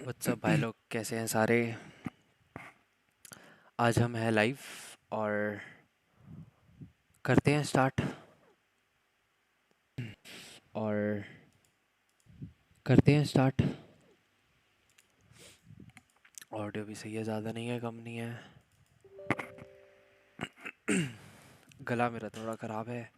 WhatsApp भाई लोग, कैसे हैं सारे। आज हम हैं लाइव और करते हैं स्टार्ट। और करते हैं स्टार्ट। ऑडियो भी सही है, ज़्यादा नहीं है, कम नहीं है। गला मेरा थोड़ा ख़राब है।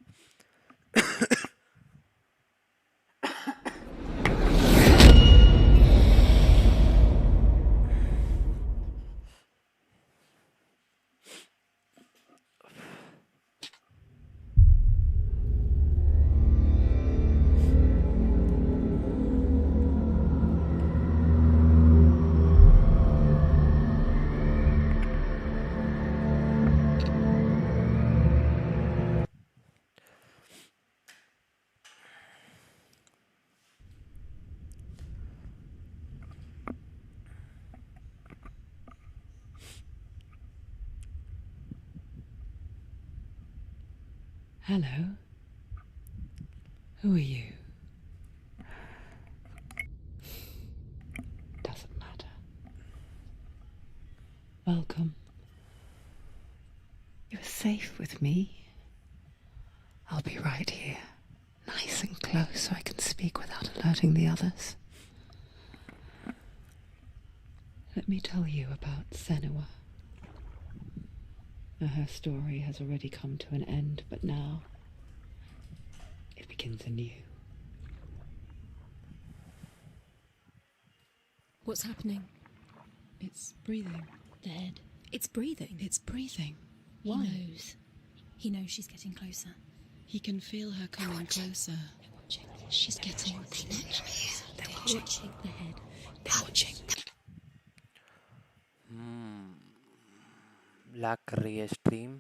Hello. Who are you? Doesn't matter. Welcome. You're safe with me. I'll be right here, nice and close so I can speak without alerting the others. Let me tell you about Senua. Her story has already come to an end, but now it begins anew. What's happening? It's breathing. The head. It's breathing. It's breathing. Why? He knows. He knows she's getting closer. He can feel her coming closer. They're watching. She's getting closer. They're watching the head. They're watching. Lag कर रही है stream.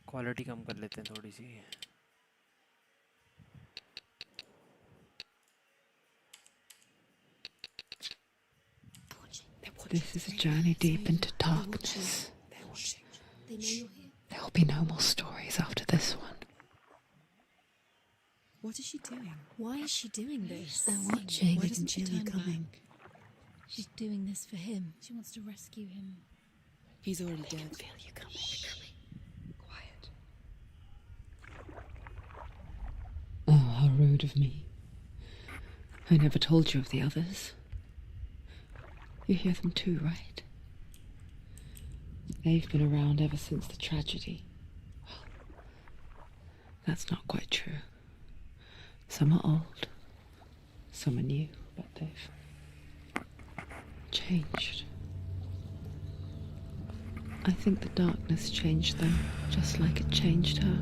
Quality कम कर लेते हैं थोड़ी सी। This is a journey deep into darkness. They're watching. They know you're here. There will be no more stories after this one. What is she doing? Why is she doing this? They're watching. Why They doesn't can she feel you turn coming. back? She's doing this for him. She wants to rescue him. He's already dead. Feel you coming. They're coming. Quiet. Oh, how rude of me. I never told you of the others. You hear them too, right? They've been around ever since the tragedy. Well, that's not quite true. Some are old, some are new, but they've changed. I think the darkness changed them, just like it changed her.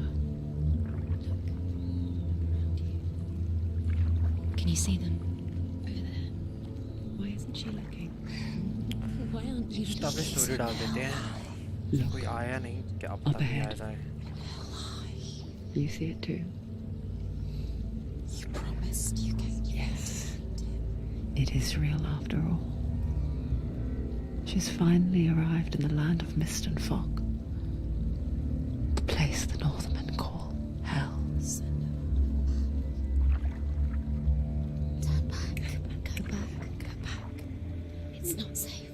Can you see them? Over there. Why isn't she looking? Why aren't you Insta पे story डाल देते हैं। Look, कोई आया नहीं, क्या Up पता नहीं ahead. आया जाए। you see it too? You promised you came. Yes. It is real after all. She's finally arrived in the land of mist and fog. The place the Northmen call Hell. Turn back. Go back. Go back. It's not safe.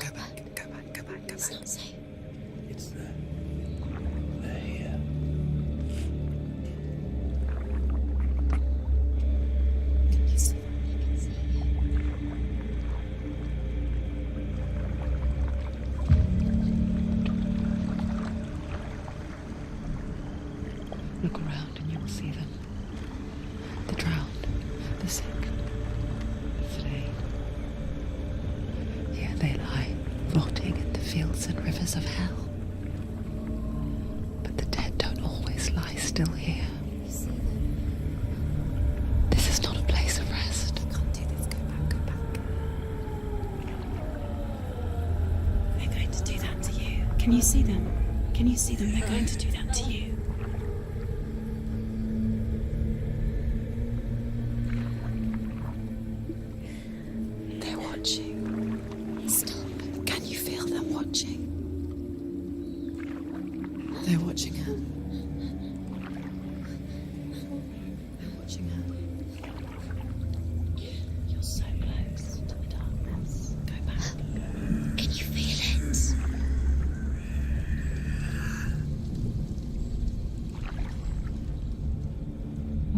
Go back. Go back. Go back. Go It's back. not safe. It's there. They're here. You see. Look around and you will see them. The drowned, the sick, the slain. Here they lie, rotting in the fields and rivers of hell. But the dead don't always lie still here. You see them? This is not a place of rest. Can't do this. Go back. Go back. They're going to do that to you. Can you see them? Can you see them? They're going to do that to you. They're watching. Stop. Can you feel them watching? They're watching her.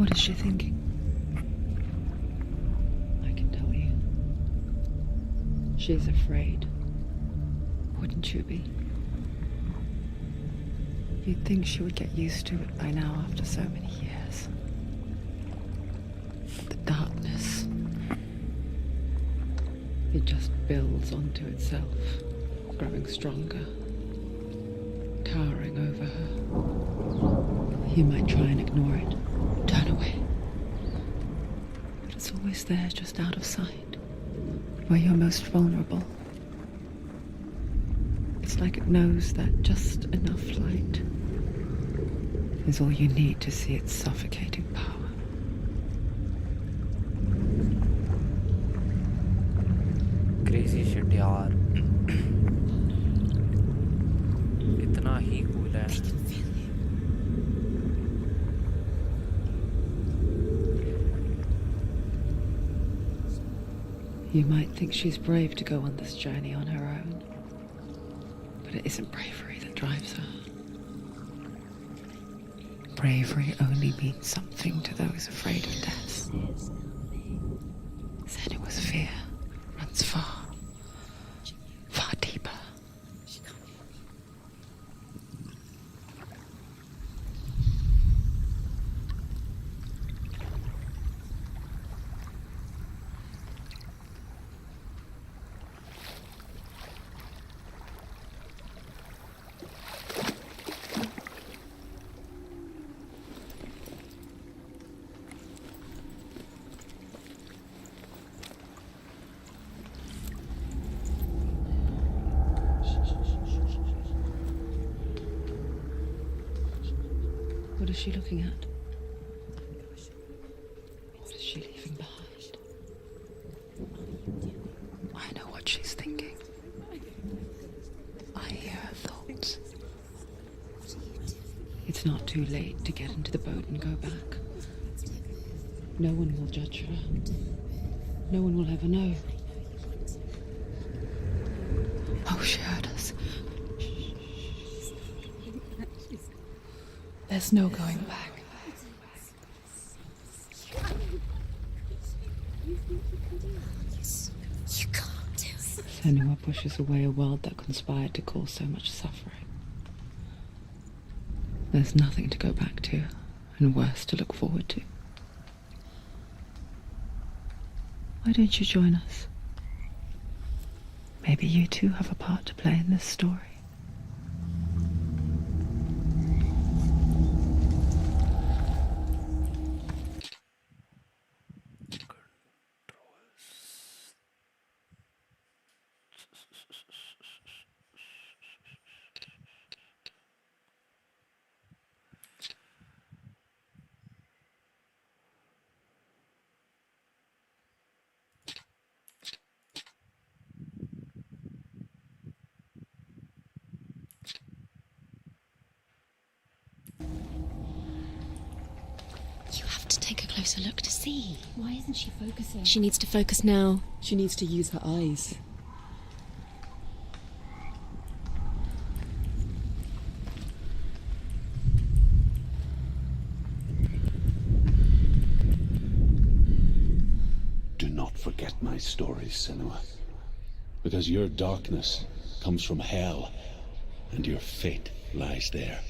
What is she thinking? I can tell you. She's afraid. Wouldn't you be? You'd think she would get used to it by now after so many years. The darkness. It just builds onto itself, growing stronger, towering over her. You might try and ignore it, turn away. But it's always there, just out of sight, where you're most vulnerable. It's like it knows that just enough light is all you need to see its suffocating power. Crazy shit यार इतना ही cool है You might think she's brave to go on this journey on her own, but it isn't bravery that drives her. Bravery only means something to those afraid of death. Senua's fear runs far, far deeper. What is she looking at? What is she leaving behind? I know what she's thinking. I hear her thoughts. It's not too late to get into the boat and go back. No one will judge her. No one will ever know. Oh, she heard us. There's no going back. You can't do it. Senua pushes away a world that conspired to cause so much suffering. There's nothing to go back to, and worse to look forward to. Why don't you join us? Maybe you too have a part to play in this story. You have to take a closer look to see. Why isn't she focusing? She needs to focus now. She needs to use her eyes. Do not forget my stories, Senua, because your darkness comes from hell, and your fate lies there.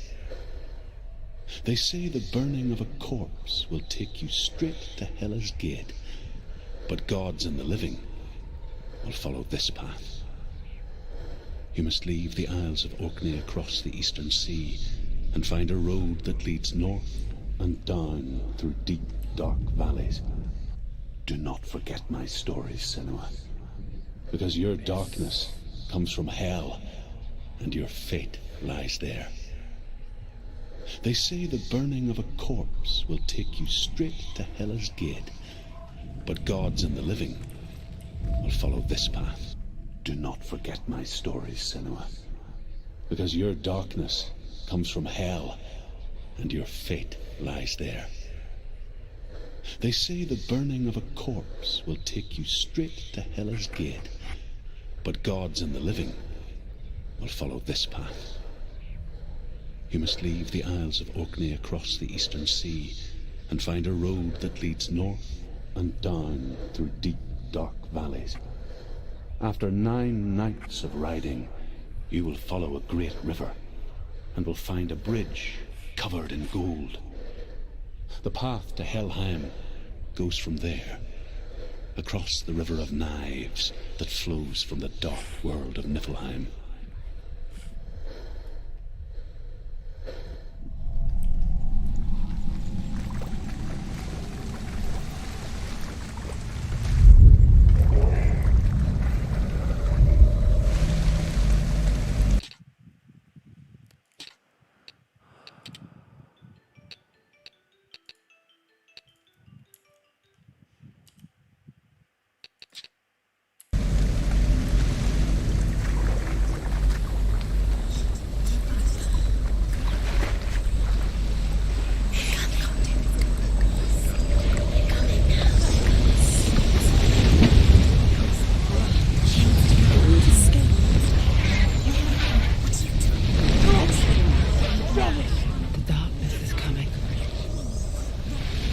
They say the burning of a corpse will take you straight to Hela's gate, but gods and the living will follow this path. You must leave the Isles of Orkney across the eastern sea and find a road that leads north and down through deep, dark valleys. Do not forget my stories, Senua, because your darkness comes from hell, and your fate lies there. They say the burning of a corpse will take you straight to Hela's gate, but gods and the living will follow this path. Do not forget my stories, Senua, because your darkness comes from hell, and your fate lies there. They say the burning of a corpse will take you straight to Hela's gate, but gods and the living will follow this path. You must leave the Isles of Orkney across the eastern sea and find a road that leads north and down through deep, dark valleys. After 9 nights of riding, you will follow a great river and will find a bridge covered in gold. The path to Helheim goes from there, across the river of knives that flows from the dark world of Niflheim.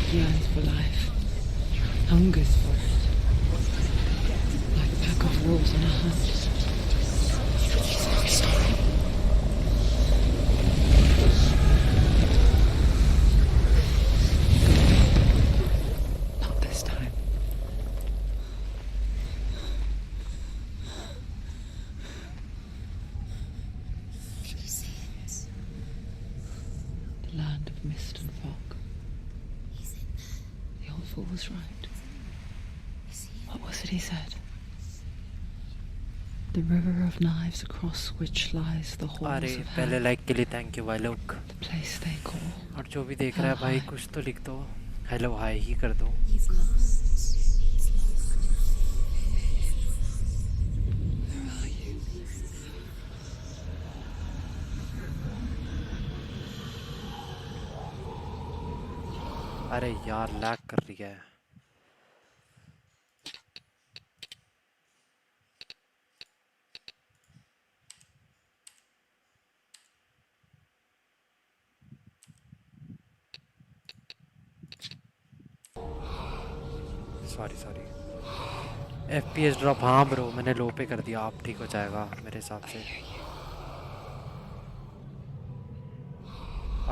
Yearns for life, hungers for it, like a pack of wolves on a hunt. Not this time. Can you see it? The land of mist and fog. He's in there. The old fool was right. Is he? What was it he said? The river of knives across which lies the halls अरे of पहले hell, like के लिए thank you भाई लोग. the place they call. और जो भी देख रहा है भाई कुछ तो लिख दो. हेलो हाय ही कर दो. He's lost. He's lost. Where are you? अरे यार लैग कर रही है. Sorry FPS drop. हाँ ब्रो मैंने लो पे कर दिया. आप ठीक हो जाएगा मेरे हिसाब से.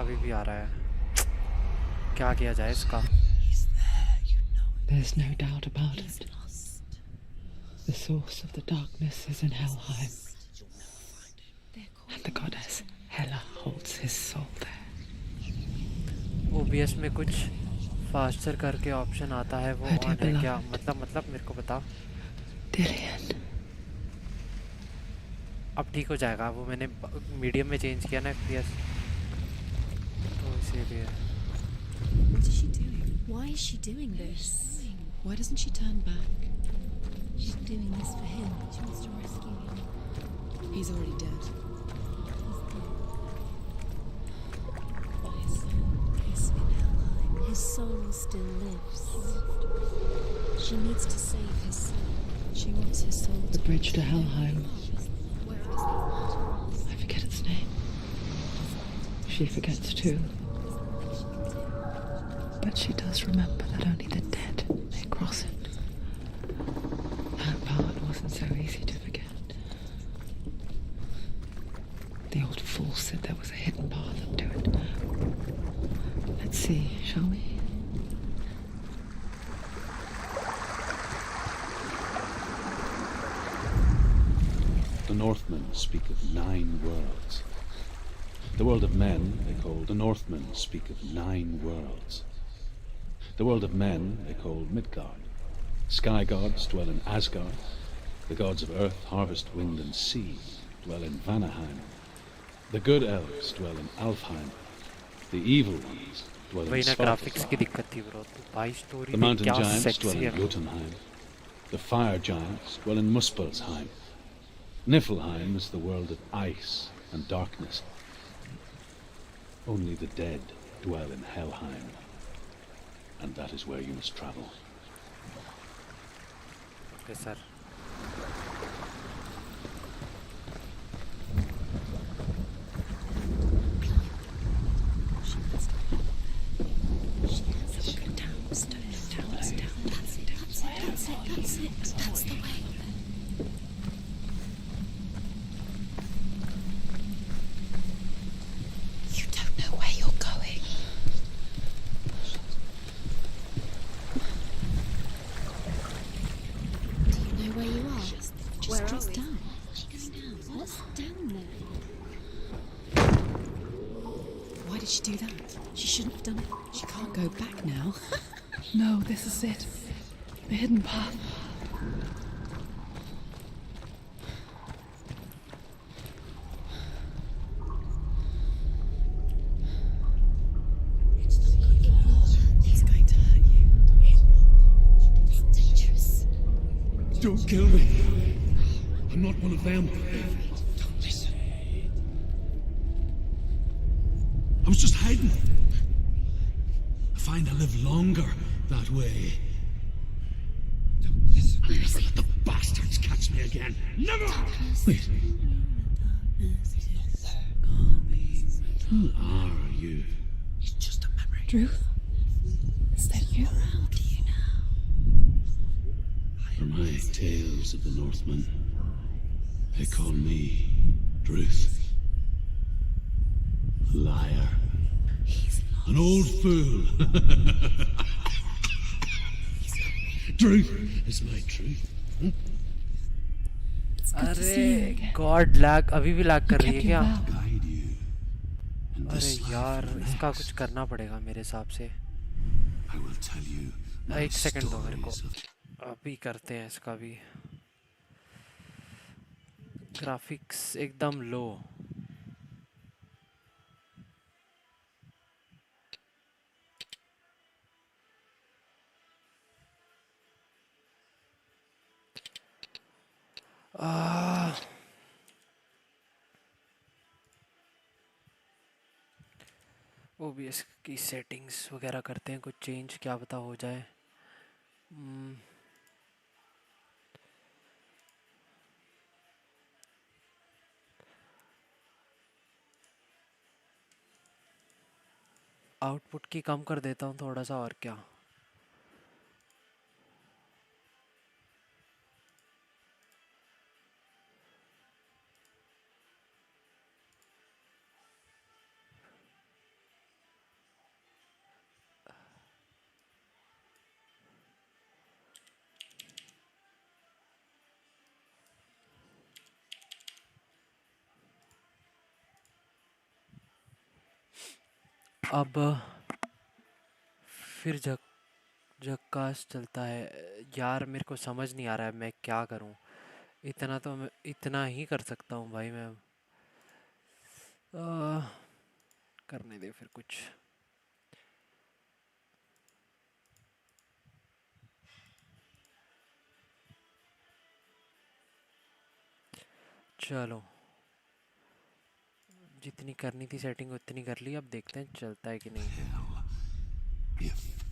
अभी भी आ रहा है. क्या किया जाए इसका. There's no doubt about it. The source of the darkness is in Helheim, and the goddess Hela holds his soul there. OBS में कुछ फास्टर करके ऑप्शन आता है वो ऑन है क्या. मतलब मेरे को बता. Dillian. अब ठीक हो जाएगा. वो मैंने मीडियम में चेंज किया ना FPS तो इसीलिए. What is she doing? Why is she doing this? Why doesn't she turn back? She's doing this for him. She wants to rescue him. He's already dead. But his soul is in Helheim. His soul still lives. She needs to save his soul. She wants his soul The to bridge to Helheim. Where is it? I forget its name. She forgets too. But she does remember that only the dead may cross it. That part wasn't so easy to forget. The old fool said there was a hidden path up to it. Let's see, shall we? The Northmen speak of 9 worlds. The world of men they call the Northmen speak of 9 worlds. The world of men they call Midgard. Sky gods dwell in Asgard. The gods of earth, harvest, wind and sea dwell in Vanaheim. The good elves dwell in Alfheim. The evil ones dwell वही in ना graphics की Svartalfheim. दिक्कत थी bro. तो भाई story The में mountain क्या giants dwell sexy in है. Jotunheim. The fire giants dwell in Muspelheim. Niflheim is the world of ice and darkness. Only the dead dwell in Helheim. And that is where you must travel. Okay sir. did she do that? She shouldn't have done it. She can't go back now. No, this is it. The hidden path. It's going to hurt you. It's dangerous. Don't kill me. I'm not one of them. Don't listen. I was just hiding. I find I live longer that way. Don't listen. Never let the bastards catch me again. Never! Wait. Who are you? It's just a memory. Druth? Is that you? How do you know? For my tales of the Northmen, they call me Druth. A liar. He's lost. An old fool. Truth is my truth. अरे God lag अभी भी lag कर रही है क्या? Guide you. in अरे this life यार and the इसका next. कुछ करना पड़ेगा मेरे हिसाब से. I will tell you my एक सेकंड दो मेरे को. stories of अभी करते हैं इसका भी. ग्राफिक्स एकदम लो. OBS की सेटिंग्स वगैरह करते हैं कुछ चेंज क्या पता हो जाए. आउटपुट की कम कर देता हूँ थोड़ा सा और क्या. अब फिर जगकास्ट चलता है यार. मेरे को समझ नहीं आ रहा है मैं क्या करूं. इतना तो मैं इतना ही कर सकता हूं भाई. मैं करने दे फिर कुछ. चलो जितनी करनी थी सेटिंग उतनी कर ली. अब देखते हैं चलता है कि नहीं. if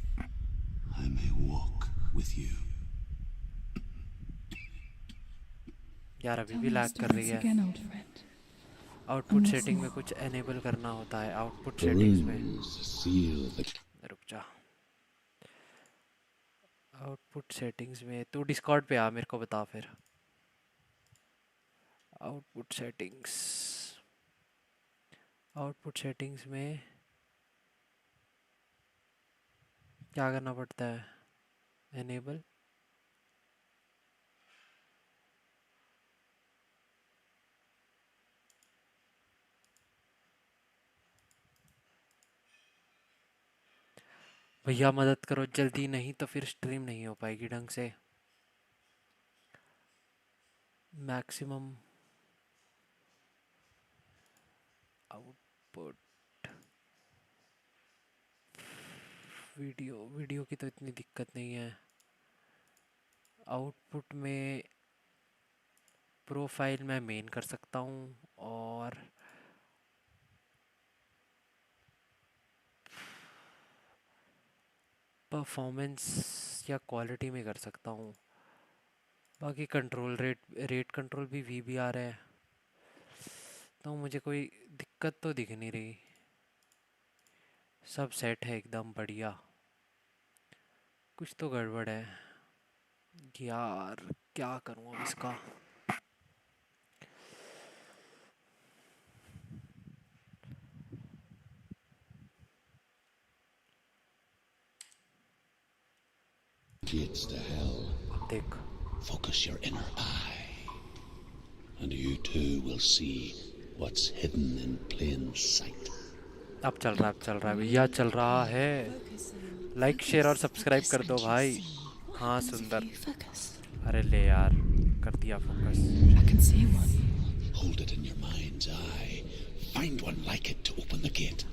I may walk with you. यार अभी भी लैग कर रही है. Again, old friend. Output setting में कुछ एनेबल करना होता है. आउटपुट सेटिंग्स में Balloons seal the रुक जा. आउटपुट सेटिंग्स में तू डिस्कॉर्ड पे आ मेरे को बता फिर. आउटपुट सेटिंग्स में क्या करना पड़ता है. एनेबल भैया मदद करो जल्दी. नहीं तो फिर स्ट्रीम नहीं हो पाएगी ढंग से. मैक्सिमम आउटपुट वीडियो की तो इतनी दिक्कत नहीं है. आउटपुट में प्रोफाइल मैं मेन कर सकता हूँ और परफॉर्मेंस या क्वालिटी में कर सकता हूँ. बाकी कंट्रोल रेट कंट्रोल भी वी भी आ रहा है. तो मुझे कोई दिक्कत तो दिख नहीं रही. सब सेट है एकदम बढ़िया. कुछ तो गड़बड़ है यार. क्या करूँ अब इसका. gates to hell. देख Focus your inner eye, and you too will see what's hidden in plain sight. अब चल रहा है, अब चल रहा है भैया, चल रहा है। लाइक शेयर और सब्सक्राइब कर दो भाई। हाँ सुंदर। Focus. अरे ले यार, कर दिया focus. I can see one. Hold it in your mind's eye. Find one like it to open the gate.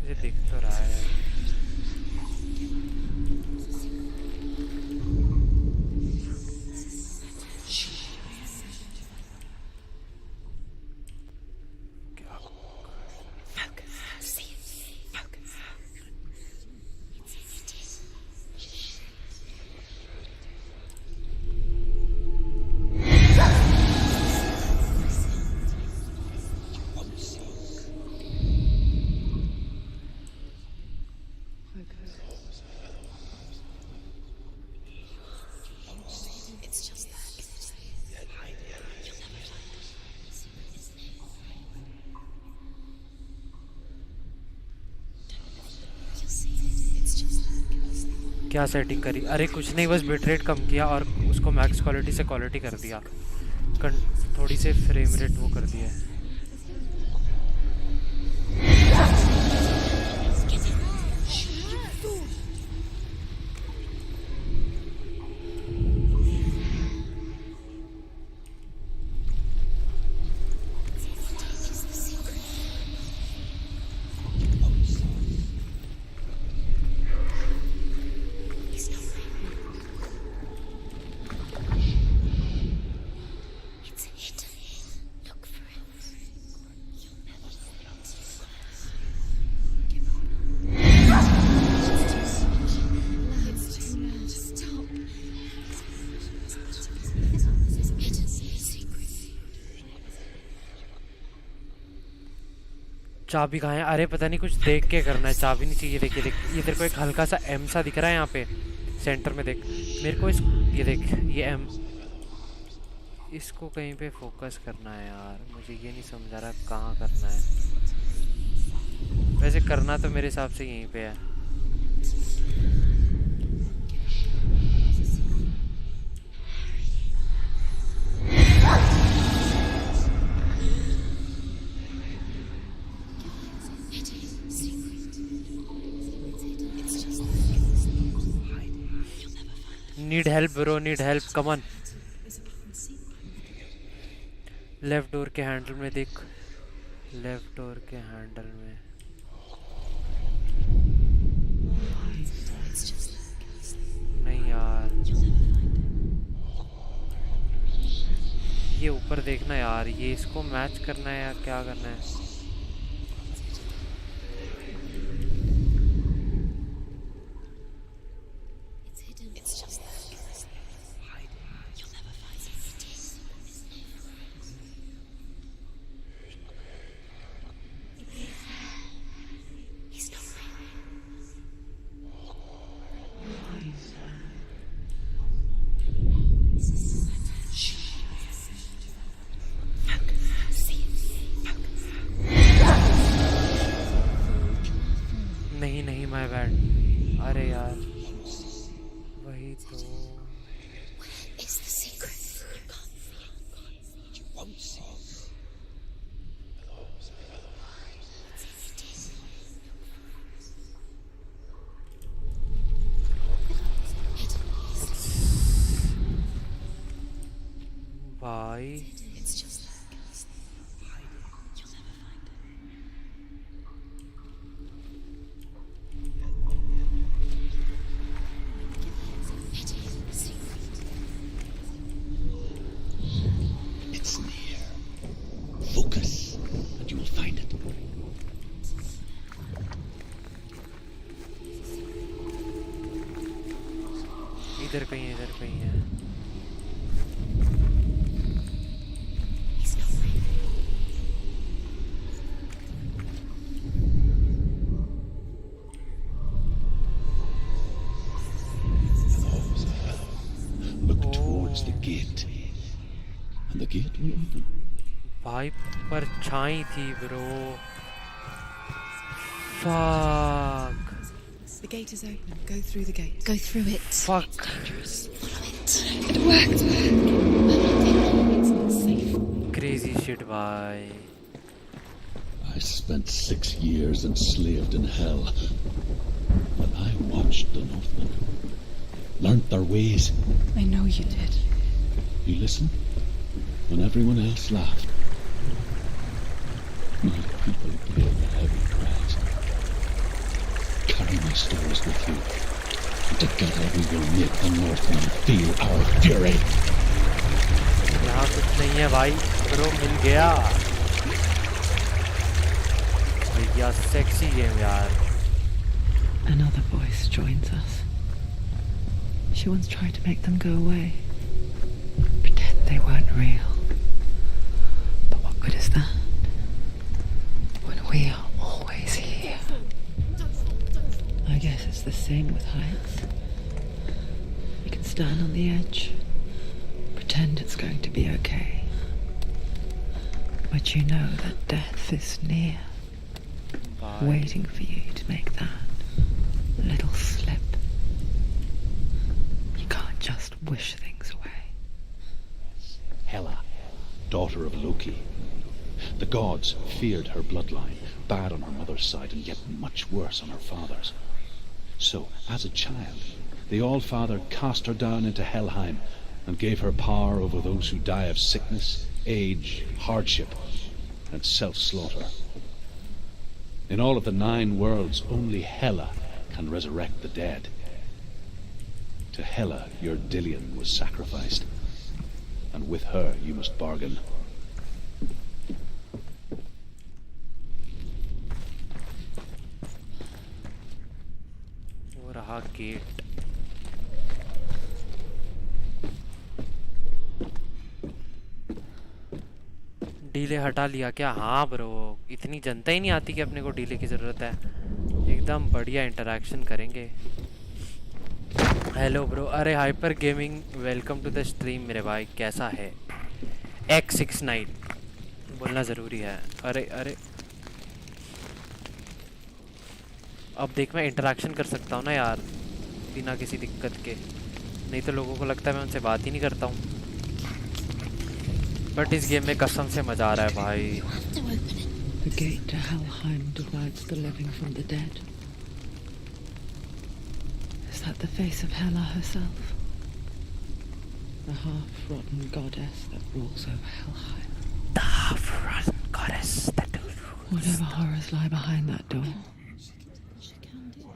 मुझे दिख तो रहा है। क्या सेटिंग करी? अरे कुछ नहीं, बस बिट रेट कम किया और उसको मैक्स क्वालिटी से क्वालिटी कर दिया। थोड़ी से फ्रेम रेट वो कर दिया है। चाबी कहाँ है? अरे पता नहीं, कुछ देख के करना है, चाबी नहीं चाहिए। देखिए देख, ये तेरे को एक हल्का सा एम सा दिख रहा है यहाँ पे सेंटर में, देख मेरे को ये देख, ये एम, इसको कहीं पे फोकस करना है यार। मुझे ये नहीं समझ आ रहा कहाँ करना है। वैसे करना तो मेरे हिसाब से यहीं पे है। Need help bro, need help, come on. Left door के हैंडल में देख, लेफ्ट डोर के हैंडल में। नहीं यार, ये ऊपर देखना यार, ये इसको मैच करना है या क्या करना है? इधर कहीं है। He's not breathing. Look towards the gate. And the gate will open. भाई पर छाई थी bro. Fuck. The gate is open. Go through the gate. Go through it. Fuck. Follow it. It worked. It's not safe. Crazy shit भाई। I spent 6 years enslaved in hell. But I watched the Northmen. Learned their ways. I know you did. You listened when everyone else laughed. My people paid the heavy price. Carry my stories with you. And together we will make the Northmen feel our fury. यहाँ कुछ नहीं है भाई। Bro मिल गया। भैया sexy game यार। Another voice joins us. She once tried to make them go away. Pretend they weren't real. But what good is that? When we are always here. I guess it's the same with heights. You can stand on the edge, pretend it's going to be okay. But you know that death is near, waiting for you to make that little slip. You can't just wish things away. Hela, daughter of Loki. The gods feared her bloodline, bad on her mother's side and yet much worse on her father's. So, as a child, the All-Father cast her down into Helheim and gave her power over those who die of sickness, age, hardship, and self-slaughter. In all of the 9 worlds, only Hela can resurrect the dead. To Hela, your Dillion was sacrificed, and with her you must bargain. वो रहा gate. Delay हटा लिया क्या? हाँ bro, इतनी जनता ही नहीं आती कि अपने को डीले की ज़रूरत है। एकदम बढ़िया इंटरेक्शन करेंगे। Hello bro. अरे Hyper Gaming welcome to the stream मेरे भाई। कैसा है? X69 बोलना ज़रूरी है। अरे अरे अब देख मैं इंटरेक्शन कर सकता हूँ ना यार बिना किसी दिक्कत के। नहीं तो लोगों को लगता है मैं उनसे बात ही नहीं करता हूँ। बट इस गेम में कसम से मज़ा आ रहा है भाई। The gate to Helheim divides the living from the dead. Is that the face of Hela herself? The half-rotten goddess that rules over Helheim. The half-rotten goddess that rules. Whatever horrors lie behind that door,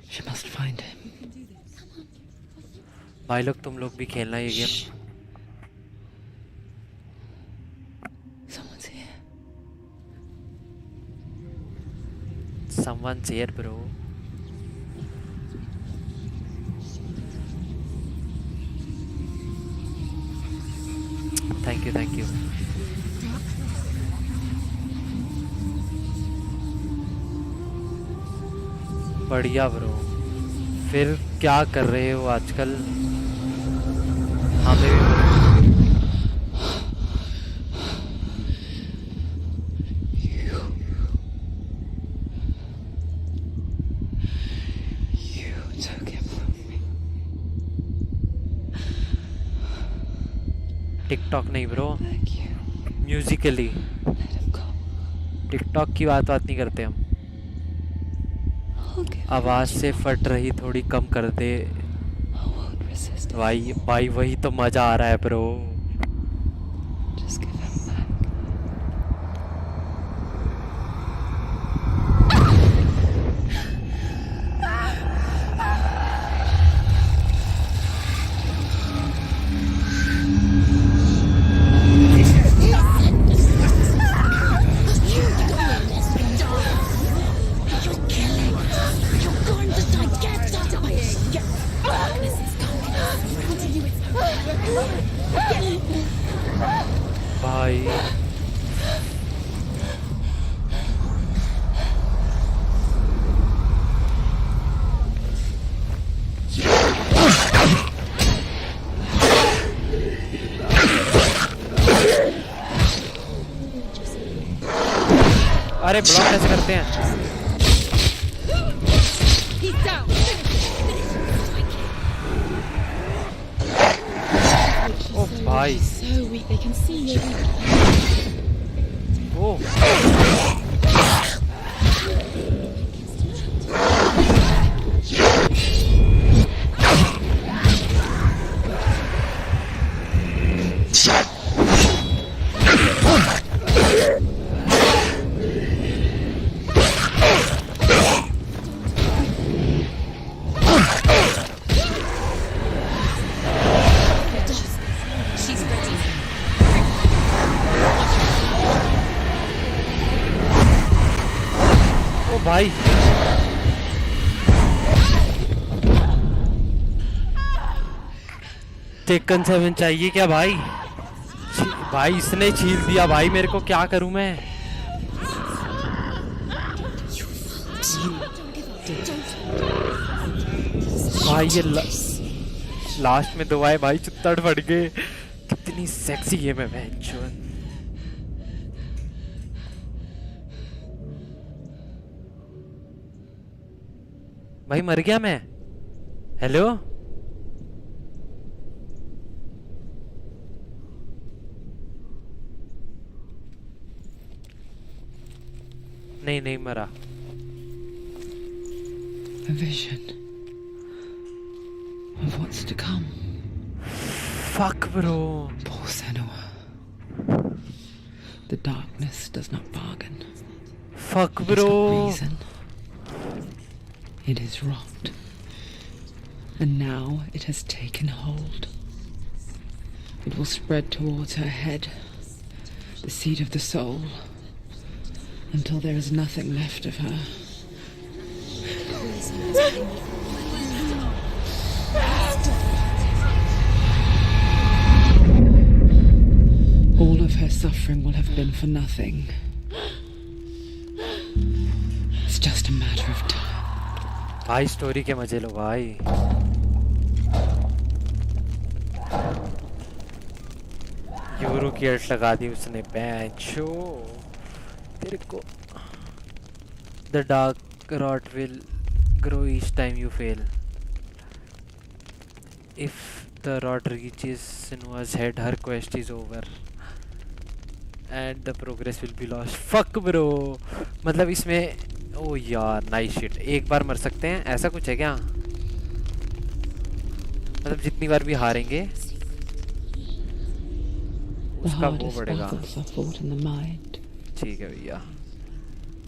she must find him. भाई लोग तुम लोग भी खेलना ये game. Someone's here. Someone's here bro. Thank you, thank you. बढ़िया bro. फिर क्या कर रहे हो आजकल? हमें भी You took him from me. TikTok नहीं bro, Thank you. Musically. Let him go. TikTok की बात नहीं करते हम। I'll give आवाज़ से फट रही थोड़ी कम कर दे I won't resist it. भाई। भाई वही तो मज़ा आ रहा है bro. Just give him back. You're going to die. Get out of here. Darkness is coming. भाई अरे ब्लॉक कैसे करते हैं? ओ भाई So weak, they can see you. O She's ready. ओ भाई टेकन 7 चाहिए क्या भाई? भाई इसने छील दिया भाई मेरे को, क्या करूं मैं? भाई ये लास्ट में दो आए भाई, चित्तड़ फट गए। कितनी सेक्सी गेम है बहनचोद। भाई मर गया मैं। हेलो नहीं नहीं मरा। A vision of what's to come. Fuck bro. Poor Senua. The darkness does not bargain. Fuck It does bro. not reason. It is rot. And now it has taken hold. It will spread towards her head, the seat of the soul, until there is nothing left of her. All of her suffering will have been for nothing. It's just a matter of time. भाई story के मजे लो भाई। Euro की अर्ट लगा दी उसने बेंचो तेरे को। The dark rot will grow each time you fail. If the rot reaches Senua's head, her quest is over. And the progress will be lost. Fuck bro. मतलब इसमें ओ यार नाइस शिट, एक बार मर सकते हैं ऐसा कुछ है क्या? मतलब जितनी बार भी हारेंगे The उसका वो hardest बढ़ेगा। battles are fought in the mind. ठीक है भैया,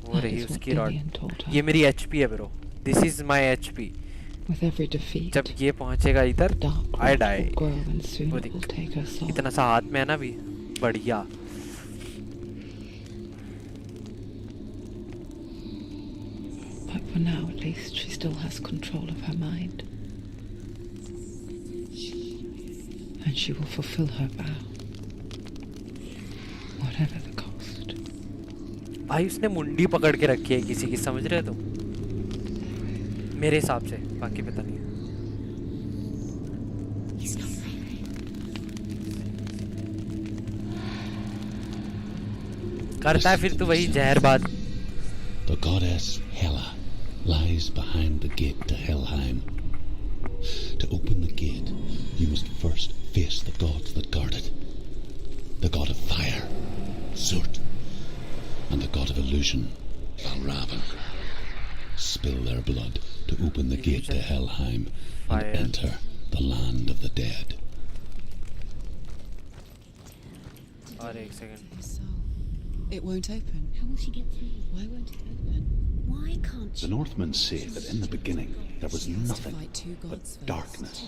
वो That रही is what उसकी Dillian रॉड। taught her. ये मेरी एचपी है bro, this is my HP. With every defeat, जब ये पहुंचेगा इधर the dark eye rot die. will grow and soon वो it will take her soul. इतना सा हाथ में है ना भी बढ़िया। But for now, at least, she still has control of her mind. And she will fulfill her vow, whatever the cost. भाई उसने मुंडी पकड़ के रखी है किसी की, समझ रहे हो तुम? मेरे हिसाब से, बाकी पता नहीं। करता है फिर तो वही जहर बात। The goddess Hela lies behind the gate to Helheim. To open the gate, you must first face the gods that guard it. The god of fire, Surt, and the god of illusion, Valravan. Spill their blood to open the gate to Helheim and enter the land of the dead. और एक second, It won't open. How will she get through? Why won't it open? Why can't The she? Northmen say that in the beginning there was She has to nothing fight two but gods first. darkness.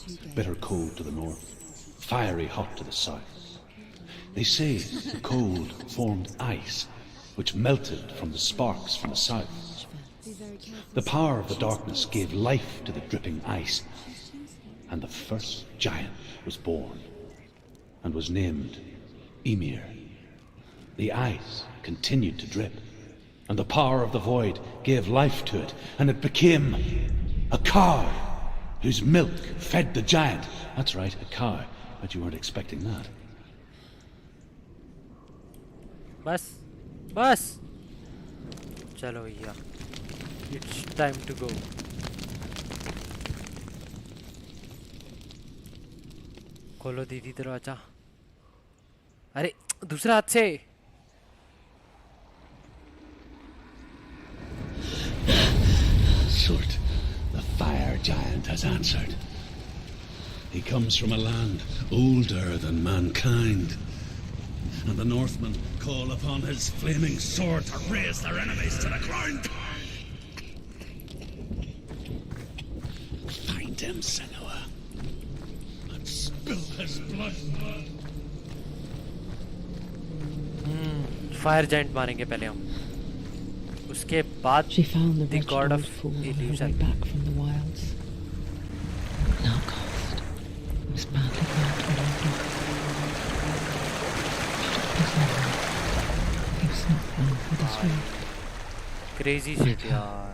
Two gates. Bitter cold to the north, fiery hot to the south. They say the cold formed ice, which melted from the sparks from the south. Be very careful. The power of the darkness gave life to the dripping ice, and the first giant was born, and was named Ymir. The ice continued to drip, and the power of the void gave life to it, and it became a cow whose milk fed the giant. That's right, a cow. Bet you weren't expecting that. बस बस चलो भैया, it's time to go. खोलो दीदी दरवाजा. अरे दूसरा हाथ से. Sort, the fire giant has answered. He comes from a land older than mankind, and the Northmen call upon his flaming sword to raise their enemies to the ground. Find him, Senua, and spill his blood. Fire giant मारेंगे पहले हम, उसके बाद She found the the wretched god old of fool on her way illusion. back from the wilds. Now cost was badly hurt when he He was not one for this world. Crazy Like shit her. यार.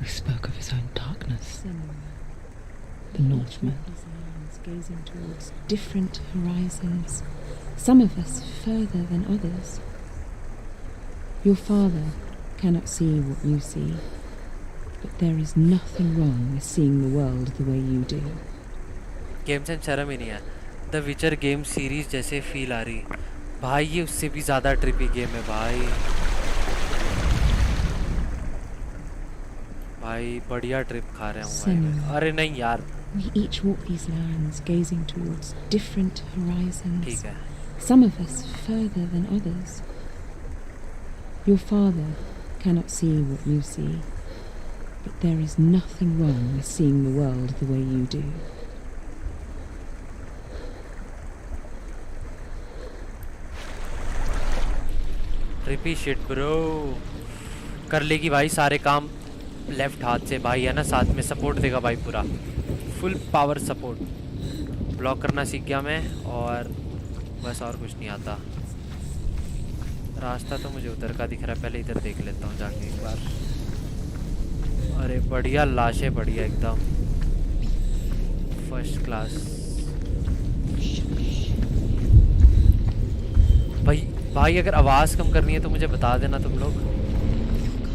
He spoke of his own darkness. The Northmen. His lands gazing towards different horizons, some of us further than others. Your father cannot see what you see, but there is nothing wrong with seeing the world the way you do. Game से शर्म ही नहीं है. The विचर game series जैसे feel आ रही भाई, ये उससे भी ज़्यादा ट्रिपी गेम है भाई. भाई बढ़िया ट्रिप खा रहे हूँ भाई. Senua. अरे नहीं यार, We each walk these lands gazing towards different horizons, ठीक है. some of us further than others. Your father cannot see what you see, but there is nothing wrong with seeing the world the way you do. Trippy shit bro. कर लेगी भाई सारे काम left हाथ से भाई, है ना. साथ में सपोर्ट देगा भाई, पूरा फुल पावर सपोर्ट. ब्लॉक करना सीख गया मैं, और बस और कुछ नहीं आता. रास्ता तो मुझे उधर का दिख रहा है, पहले इधर देख लेता हूँ जाके एक बार. अरे बढ़िया लाशें, बढ़िया एकदम फर्स्ट क्लास. भाई भाई अगर आवाज़ कम करनी है तो मुझे बता देना तुम लोग,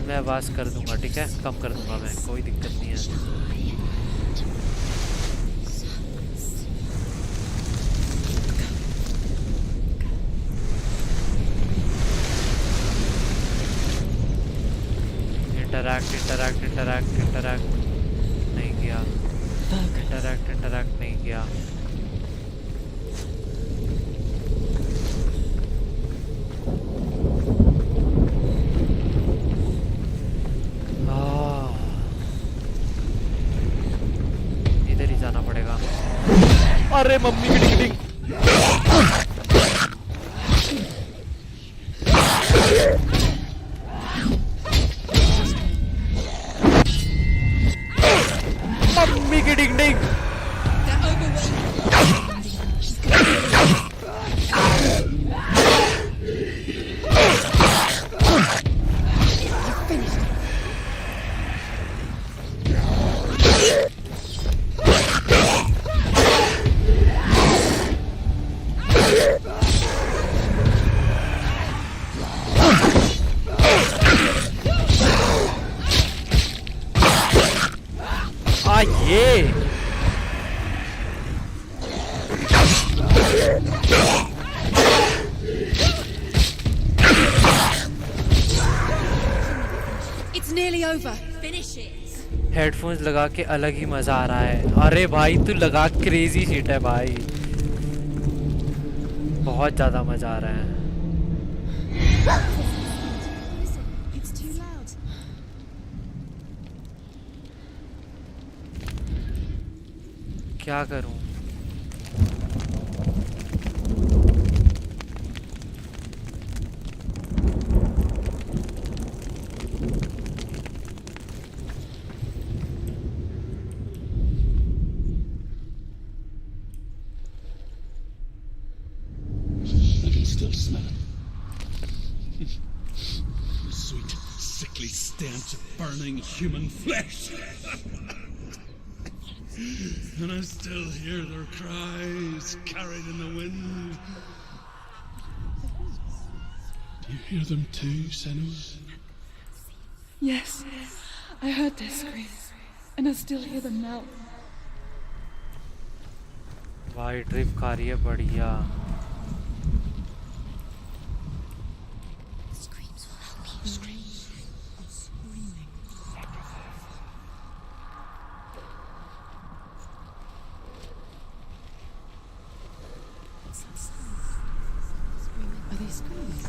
मैं आवाज़ कर दूंगा. ठीक है, कम कर दूंगा मैं, कोई दिक्कत नहीं है. इंटरैक्ट नहीं किया. इंटरैक्ट नहीं किया. इधर ही जाना पड़ेगा. अरे मम्मी की टिकटिंग. मम्मी की टिकटिंग. ये It's nearly over. Finish it. Headphones लगा के अलग ही मजा आ रहा है. अरे भाई तू लगा, क्रेजी शिट है भाई, बहुत ज्यादा मजा आ रहा है. It's too loud. क्या करूं? I can still smell it. stench of burning human flesh. And I still hear their cries carried in the wind. Do you hear them too, Senua? Yes, I heard their screams, and I still hear them now. भाई drip खा रही है बढ़िया. Screams will help you. Screams. Screaming. What's that sound? Screaming. Are they screaming?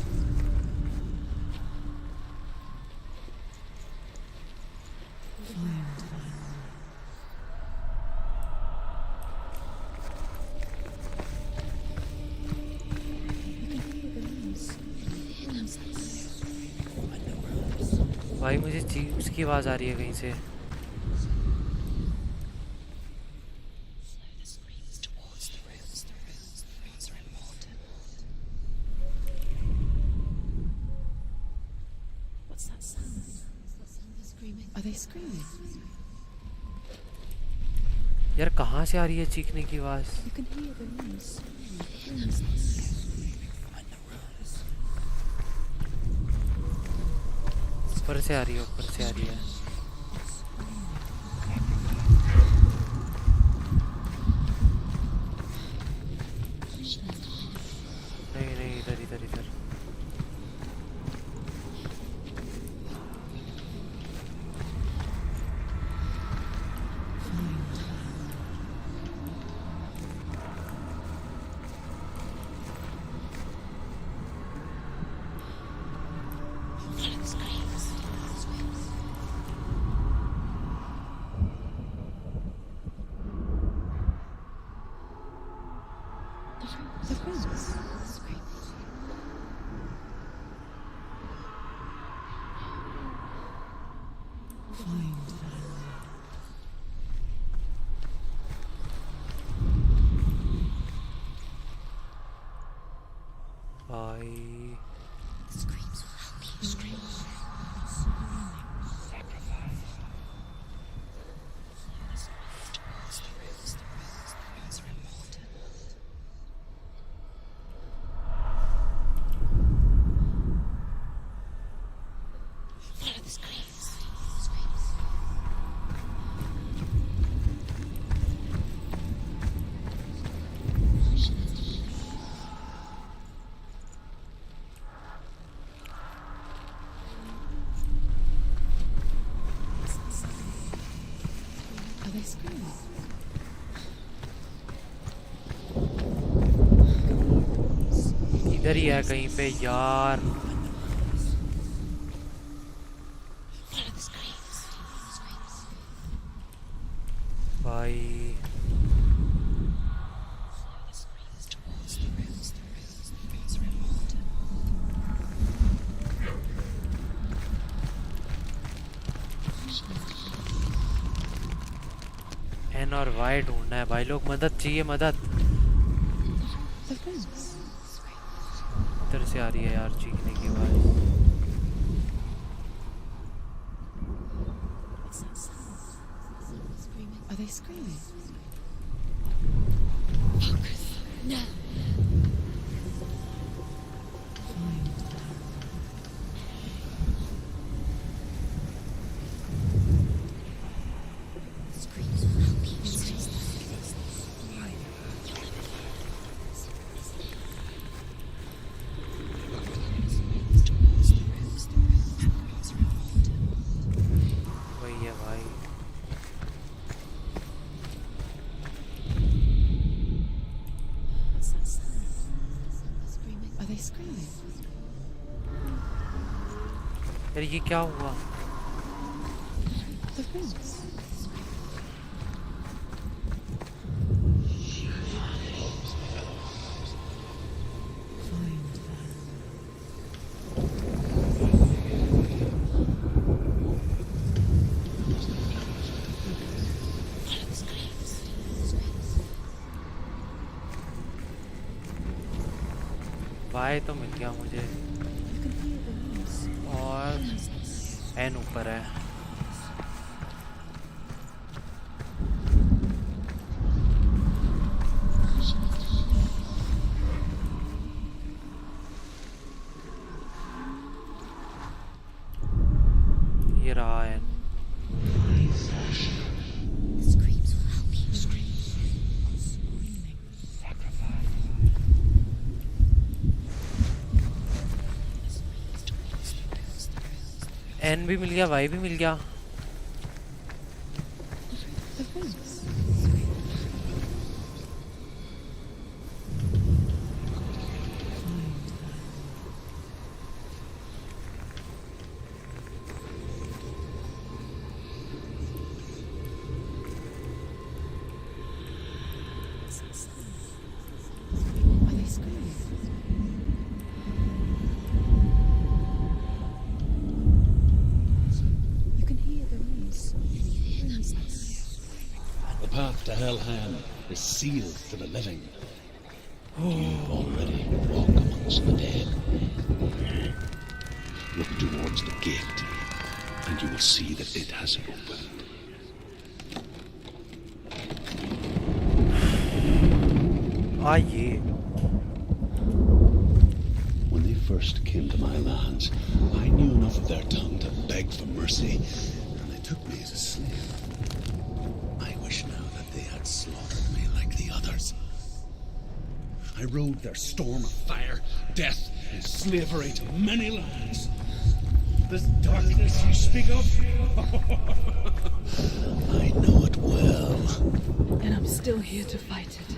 भाई मुझे उसकी आवाज़ आ रही है कहीं से. The screams towards the rooms. The rooms are important. What's that sound? They're screaming. Are they screaming? यार कहाँ से आ रही है चीखने की आवाज़? You can hear the rooms. ऊपर से आ रही है, ऊपर से आ रही है. नहीं नहीं, इधर इधर इधर. The rooms. भाई Screams will help you. Screams. इधर ही है कहीं पे यार. भाई एन और वाई ढूंढना है भाई लोग. मदद चाहिए, मदद. इधर से आ रही है यार चीखने की आवाज़. Are they screaming? No. Screams will help you. वही है भाई. What's that sound? Screaming. Are they screaming? यार ये क्या हुआ? The rooms. भाई तो मिल गया मुझे. और एन ऊपर है। ये रहा एन। एन भी मिल गया, वाई भी मिल गया। The path to Hellham is sealed to the living. You already walk amongst the dead. Look towards the gate, and you will see that it has opened. आइए। When they first came to my lands, I knew enough of their tongue to beg for mercy, and they took me as a slave. I wish now that they had slaughtered me like the others. I rode their storm of fire, death, and slavery to many lands. This darkness you speak of, I know it well. And I'm still here to fight it.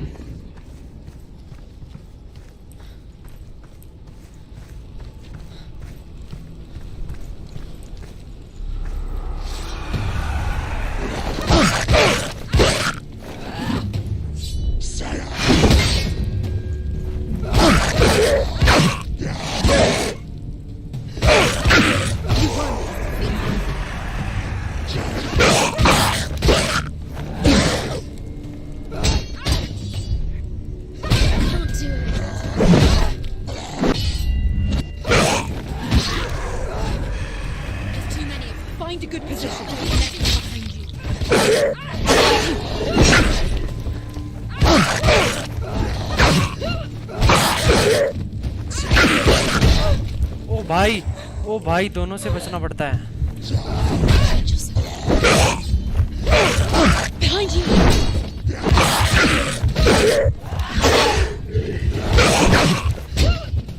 ओ भाई दोनों से बचना पड़ता है। Behind you.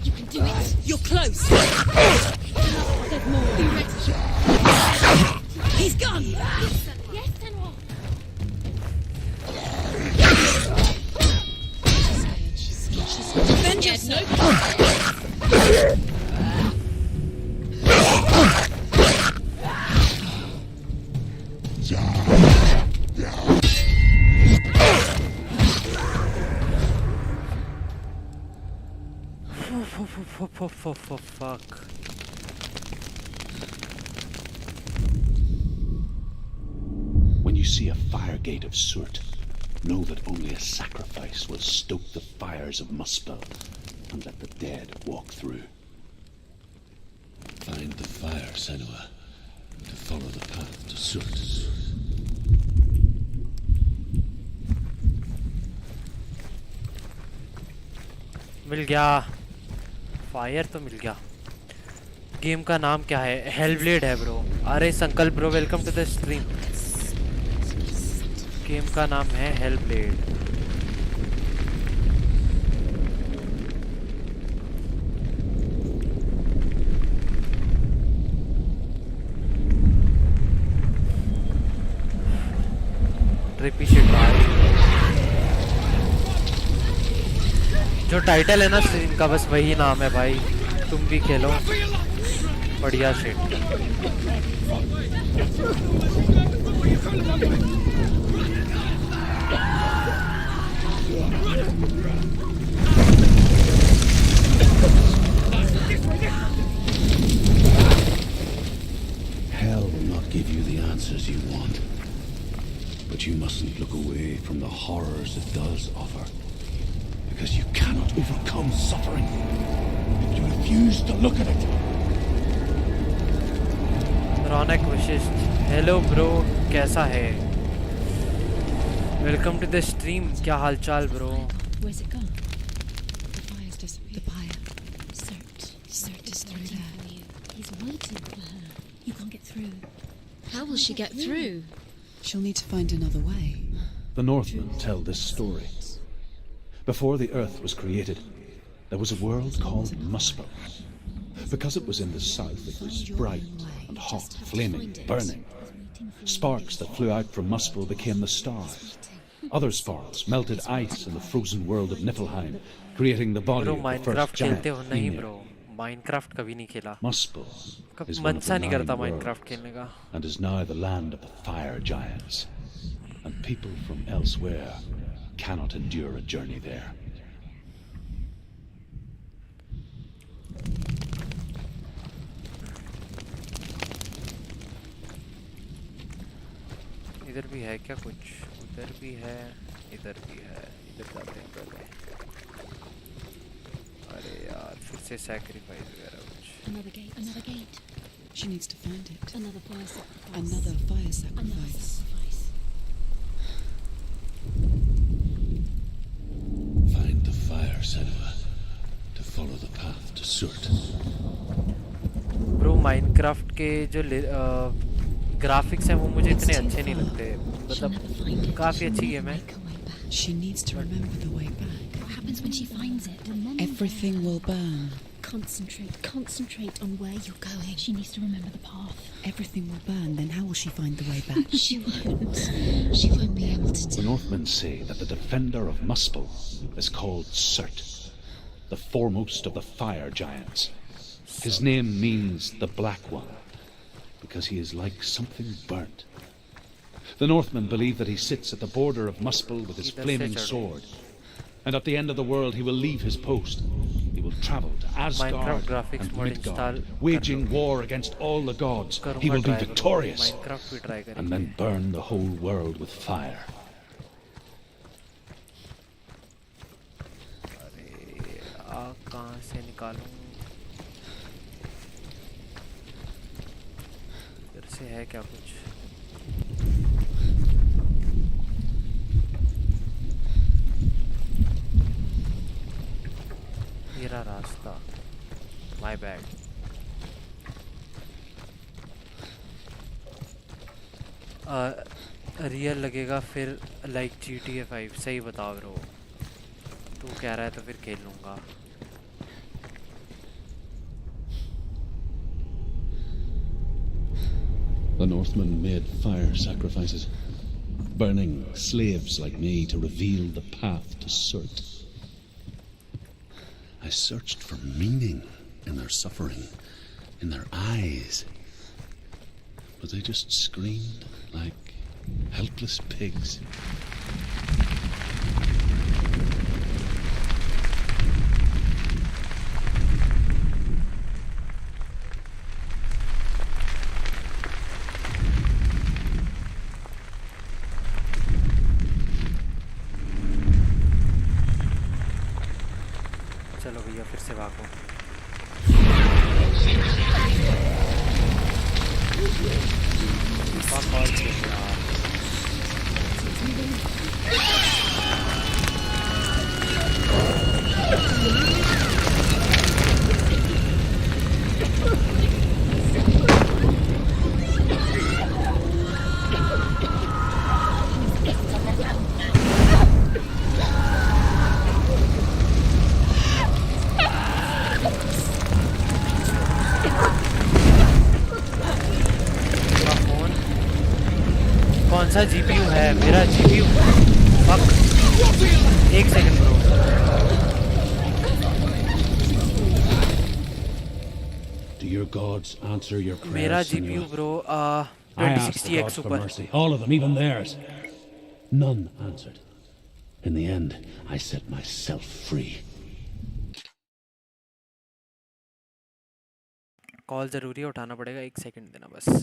You can do it. You're close. There's more. Be ready. He's gone. Yes, Senua. She's defend yourself. Fuck. When you see a fire gate of soot, know that only a sacrifice will stoke the fires of Muspel and let the dead walk through. Find the fire, Senua, to follow the path to soot. मिल गया, fire तो मिल गया। Game का नाम क्या है? Hellblade है bro. अरे Sankalp bro, welcome to the stream. Game का नाम है हेलब्लेड। रिपीटेड भाई, जो टाइटल है ना स्ट्रीम का, बस वही नाम है भाई। तुम भी खेलो, बढ़िया shit. Hell will not give you the answers you want, but you mustn't look away from the horrors it does offer. Because you cannot overcome suffering if you refuse to look at it. Raunak Vashishtha, hello bro, कैसा है? Welcome to the stream, क्या हालचाल bro? Where's it gone? The fire's disappeared. The fire. Cert is through there. for you. He's waiting for her. You can't get through. How will she get through? She'll need to find another way. The Northmen tell this story. Before the Earth was created, there was a world called Muspel. Because it was in the south, it was bright and hot, flaming, burning. Sparks that flew out from Muspel became the stars. Other sparks melted ice in the frozen world of Niflheim, creating the body bro of the Minecraft first giant, खेलते हो? नहीं Ymir. Bro, Minecraft कभी नहीं खेला। Muspel is मन one of सा the नहीं 9 करता माइनक्राफ्ट worlds, खेलने का। and is now the land of the fire giants. And people from elsewhere cannot endure a journey there. इधर भी है क्या कुछ? उधर भी है, इधर भी है, इधर जाते हैं पहले। अरे यार, फिर से सैक्रिफाइस वगैरह कुछ। Another gate. Another gate. She needs to find it. Another fire sacrifice. Another fire Another sacrifice. sacrifice. Find the fire, Senua, to follow the path to Surt. Bro Minecraft के जो ग्राफिक्स हैं वो मुझे इतने अच्छे नहीं लगते। She'll never find मतलब it. काफ़ी She'll अच्छी never गेम है। make her way back. She needs to remember the way back. What happens when she finds it? Remember. Everything will burn. Concentrate on where you're going. She needs to remember the path. Everything will burn, then how will she find the way back? She won't. She won't be able to The Northmen say that the defender of Muspel is called Surt, the foremost of the fire giants. His name means the Black One, because he is like something burnt. The Northmen believe that he sits at the border of Muspel with his flaming sword, and at the end of the world he will leave his post. He will travel to Asgard graphics and mod Midgard, install waging war against all the gods. He will be victorious, Minecraft भी try and then करेंगे। burn the whole world with fire. अरे आग कहाँ से निकालूं? इधर से है क्या कुछ? ये रहा रास्ता। My bad. रियल लगेगा फिर लाइक GTA 5। सही बताओ ब्रो, तू कह रहा है तो फिर खेल लूँगा। The Northmen made fire sacrifices, burning slaves like me to reveal the path to Surt. I searched for meaning in their suffering, in their eyes, but they just screamed like helpless pigs. चलो भैया फिर से भागो। Fuck all shit यार। कौन सा GPU है? मेरा जीपीयू फक। एक second bro. Do your gods answer your prayers, मेरा Senua? GPU bro I asked the 2060X gods for super. mercy, all of them, even theirs. None answered. In the end, I set myself free. Call जरूरी है, उठाना पड़ेगा। एक second देना बस।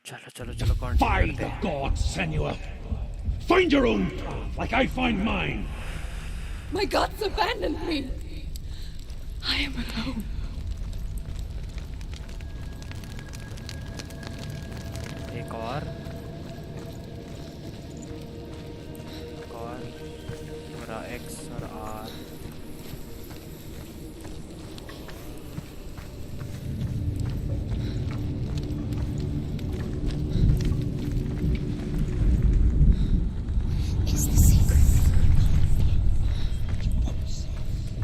चलो चलो चलो कंटिन्यू Find करते the हैं। gods, Senua. Find your own path, like I find mine. My gods abandoned me. I am alone. एक और मेरा X और R।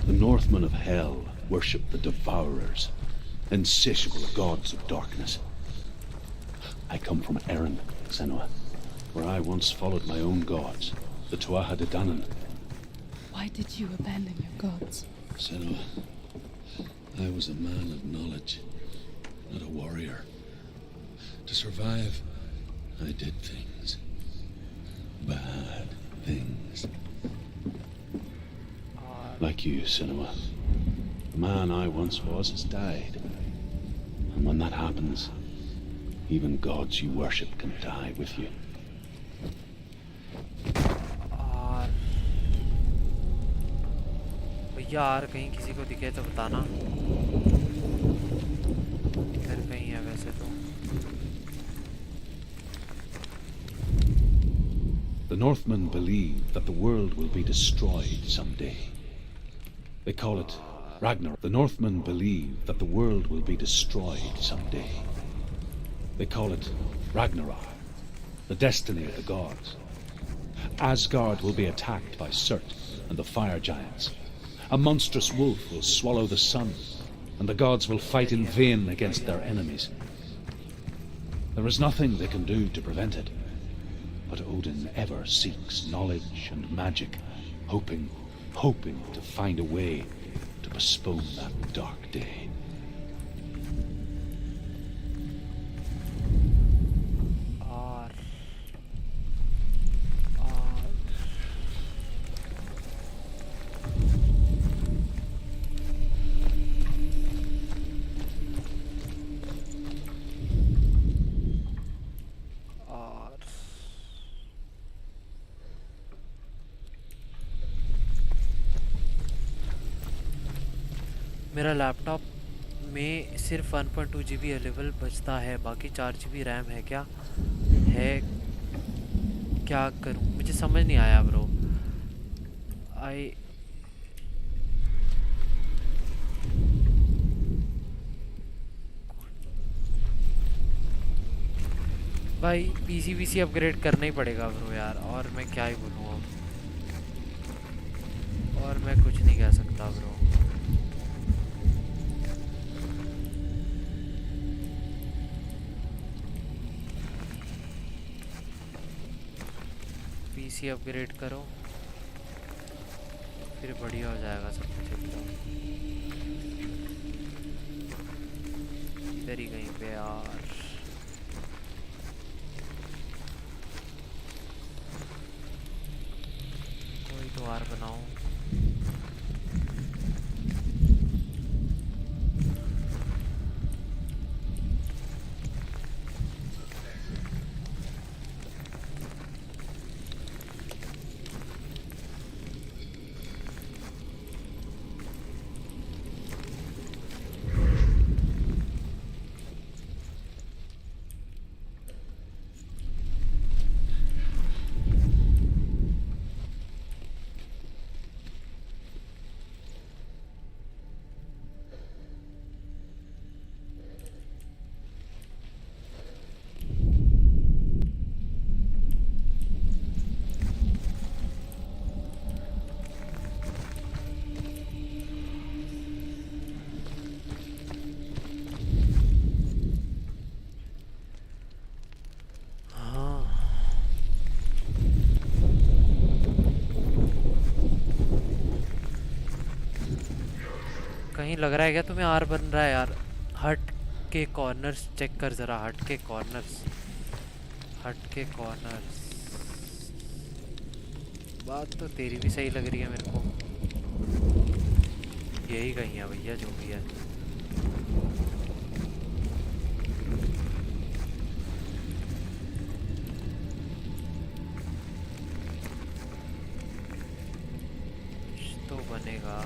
The Northmen of Hell worship the Devourers, insatiable gods of darkness. I come from Erin, Senua, where I once followed my own gods, the Tuatha De Danann. Why did you abandon your gods? Senua, I was a man of knowledge, not a warrior. To survive, I did things. Bad things. Like you, Senua. The man I once was has died. And when that happens, even gods you worship can die with you. और भैया यार कहीं किसी को दिखे तो बताना। इधर कहीं है वैसे तो। The Northmen believe that the world will be destroyed someday. They call it Ragnarok. The Northmen believe that the world will be destroyed someday. They call it Ragnarok, the destiny of the gods. Asgard will be attacked by Surt and the fire giants. A monstrous wolf will swallow the sun, and the gods will fight in vain against their enemies. There is nothing they can do to prevent it, but Odin ever seeks knowledge and magic, hoping to find a way to postpone that dark day. मेरा laptop में सिर्फ 1.2 GB available बचता है, बाकी 4 GB RAM है क्या? क्या करूं? मुझे समझ नहीं आया ब्रो। भाई पीसी अपग्रेड करना ही पड़ेगा ब्रो यार, और मैं क्या ही बोलूँ अब, और मैं कुछ नहीं कह सकता ब्रो। पीसी अपग्रेड करो फिर बढ़िया हो जाएगा सब कुछ एकदम। इधर ही कहीं पे यार। कोई द्वार बनाऊं। कहीं लग रहा है क्या तुम्हें आर बन रहा है यार? हट के कॉर्नर्स चेक कर जरा, हट के कॉर्नर्स। बात तो तेरी भी सही लग रही है मेरे को। यही कहीं है भैया जो भी है। बनेगा।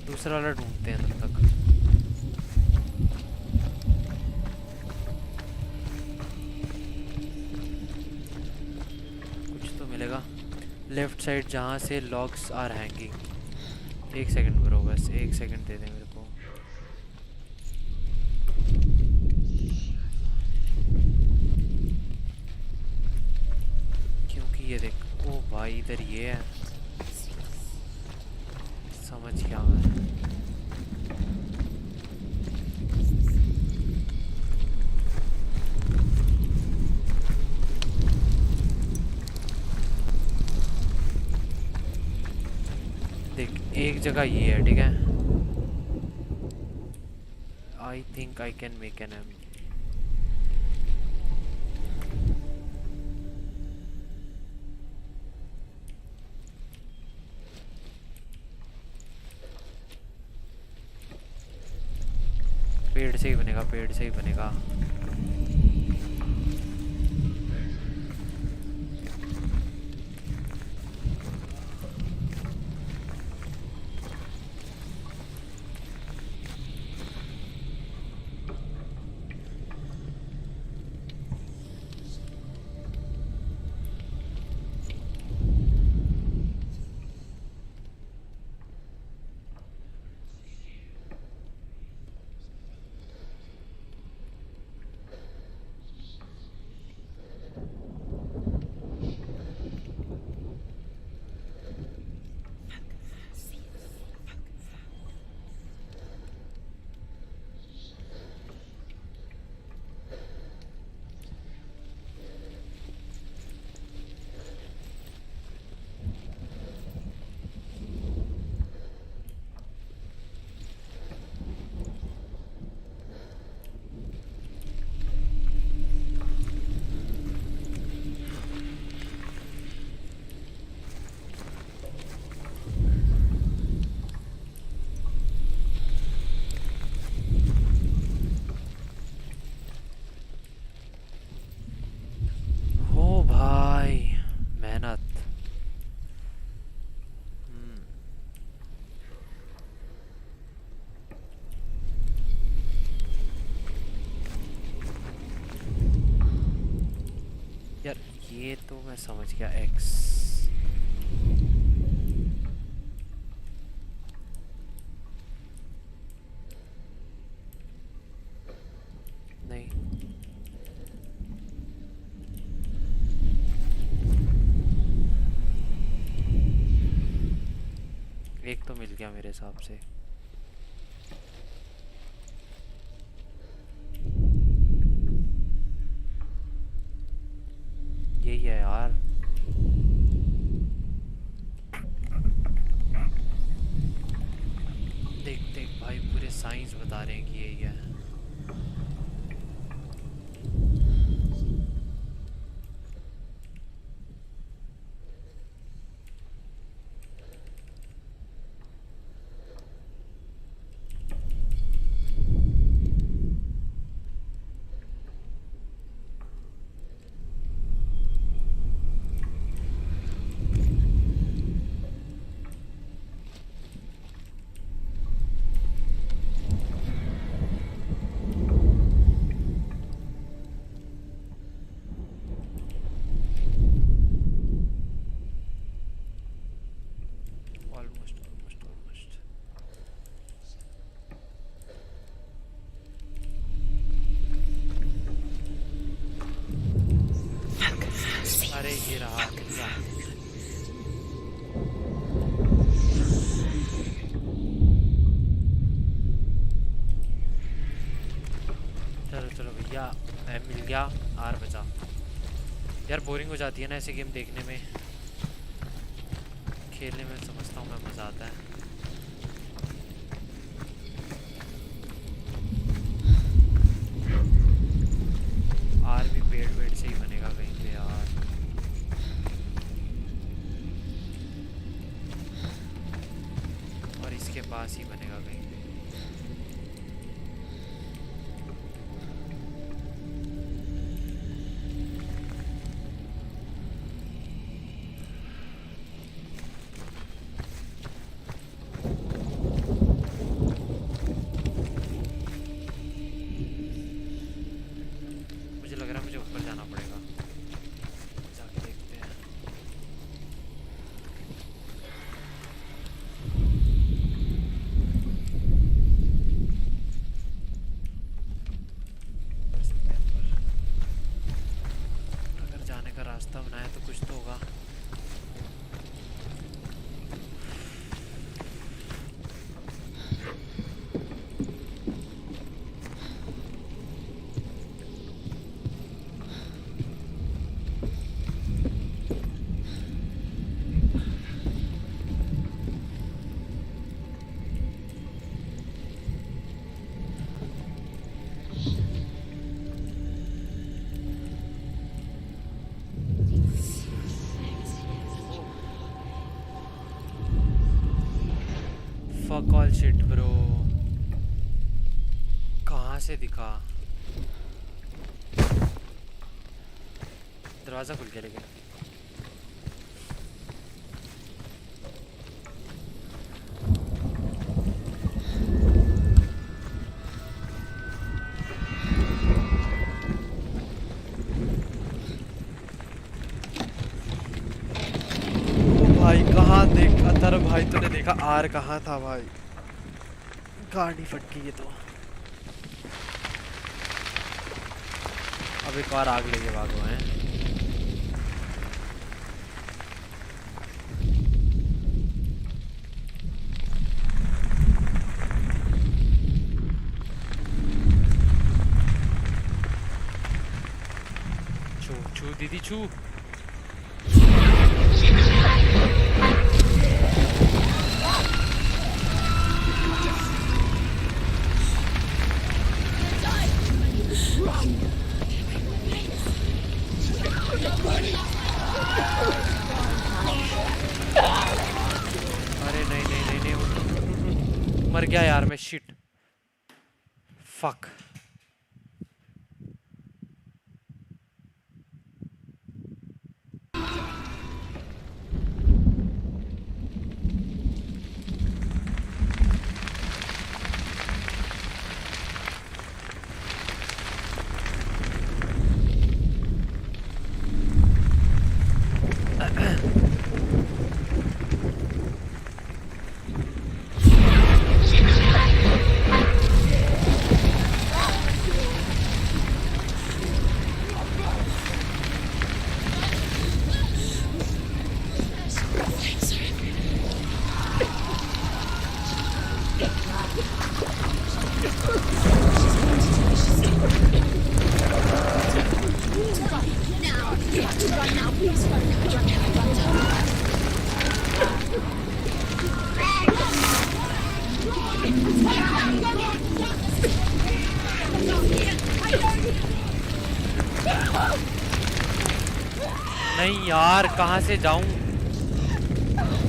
दूसरा वाला ढूंढते हैं तब तक। कुछ तो मिलेगा लेफ्ट साइड जहाँ से लॉग्स आर हैंगिंग। एक सेकंड ब्रो, बस एक सेकंड दे दे मेरे को। क्योंकि ये देख, ओ भाई इधर ये है, समझ गया मैं। देख एक जगह ये है, ठीक है। I think I can make an M. पेड़ से ही बनेगा, पेड़ से ही बनेगा। ये तो मैं समझ गया, एक्स। नहीं, एक तो मिल गया मेरे हिसाब से। यही है यार। देख देख भाई, पूरे साइंस बता रहे हैं कि यही है। अरे ये रहा, चलो चलो भैया, एम मिल गया, आर बचा। यार बोरिंग हो जाती है ना ऐसे गेम देखने में, खेलने में समझता हूँ मैं मज़ा आता है। आर भी पेड़ वेड़ से ही बनेगा कहीं पे यार। और इसके पास ही बनेगा कहीं पे। अगर रास्ता बनाया तो कुछ तो होगा। Fuck all shit bro। कहाँ से दिखा? दरवाजा खुल गया लेकिन। भाई कहाँ देख अतर भाई, तूने देखा आर कहाँ था भाई? गाड़ी फट गई ये तो। अब एक और आग लेके भागो हैं। छू छू दीदी छू। अरे नहीं नहीं नहीं नहीं उठ, उठ, उठ, उठ, उठ। मर गया यार मैं, शिट फक। नहीं यार कहाँ से जाऊं?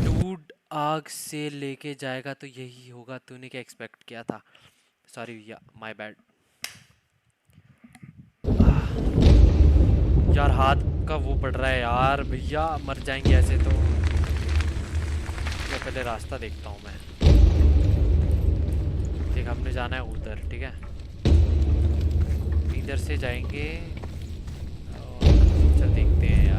डूड आग से लेके जाएगा तो यही होगा। तूने क्या एक्सपेक्ट किया था? सॉरी भैया, माय बैड। यार हाथ का वो पड़ रहा है यार भैया, मर जाएंगे ऐसे तो। या पहले रास्ता देखता हूँ मैं। देख हमने जाना है उधर, ठीक है? इधर से जाएंगे और चल देखते हैं यार।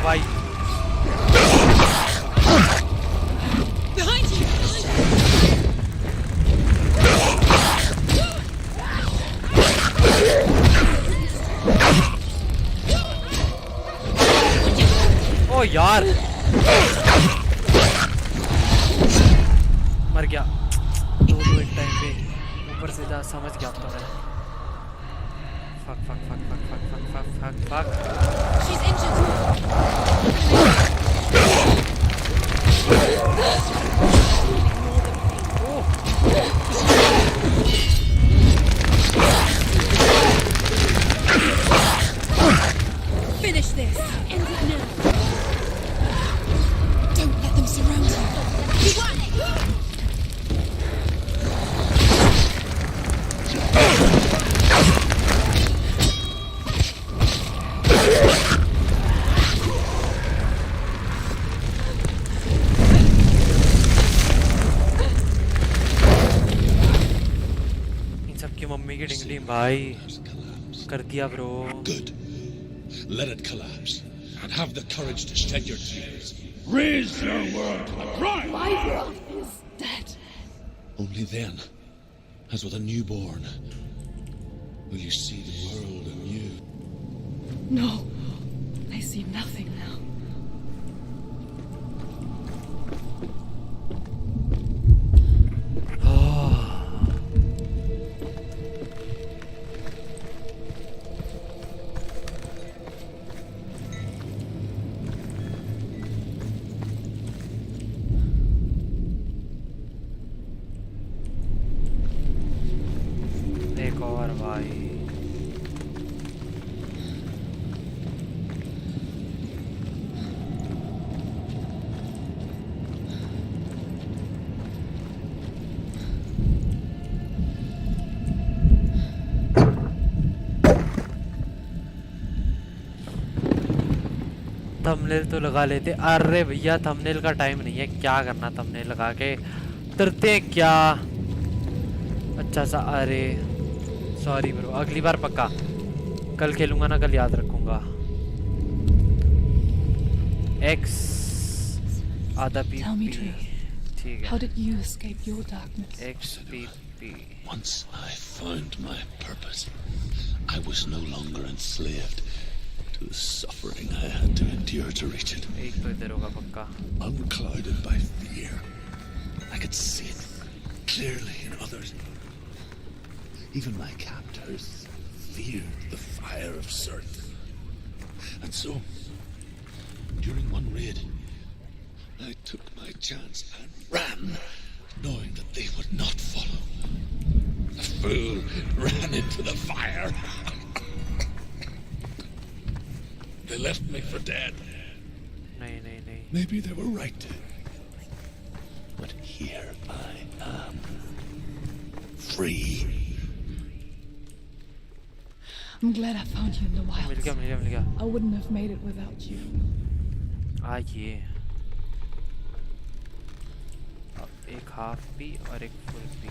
भाई। Behind you! ओ यार मर गया दो एक टाइम पे ऊपर से जा समझ गया अब तो मैं fuck fuck fuck fuck fuck fuck fuck fuck fuck She's injured! Finish this! End it now! Don't let them surround you! You won! इन सब की मम्मी की डिंगली भाई कर दिया bro. Good. Let it collapse, and have the courage to shed your tears. Raise your world to the prime! My world is dead. Only then, as with a newborn, will you see the world anew. No, I see nothing now. एक और भाई thumbnail तो लगा लेते। अरे भैया thumbnail का time नहीं है, क्या करना थंबनेल लगा के डरते क्या। अच्छा सा अरे सॉरी ब्रो, अगली बार पक्का कल खेलूंगा ना, कल याद रखूंगा। एक्स आधा P Tell me, P Tree, ठीक how है। did you escape your darkness? X P P Once I found my purpose, I was no longer enslaved to the suffering I had to endure to reach it. एक तो इधर होगा पक्का। Unclouded by fear, I could see it clearly in others. Even my captors feared the fire of Sirth. And so, during one raid, I took my chance and ran, knowing that they would not follow. The fool ran into the fire. They left me for dead. नहीं नहीं नहीं Maybe they were right to. But here I am. Free. I'm glad I found you in the mill wilds. गया मिल गया मिल गया। I wouldn't have made it without you. ये अब एक half P और एक full P.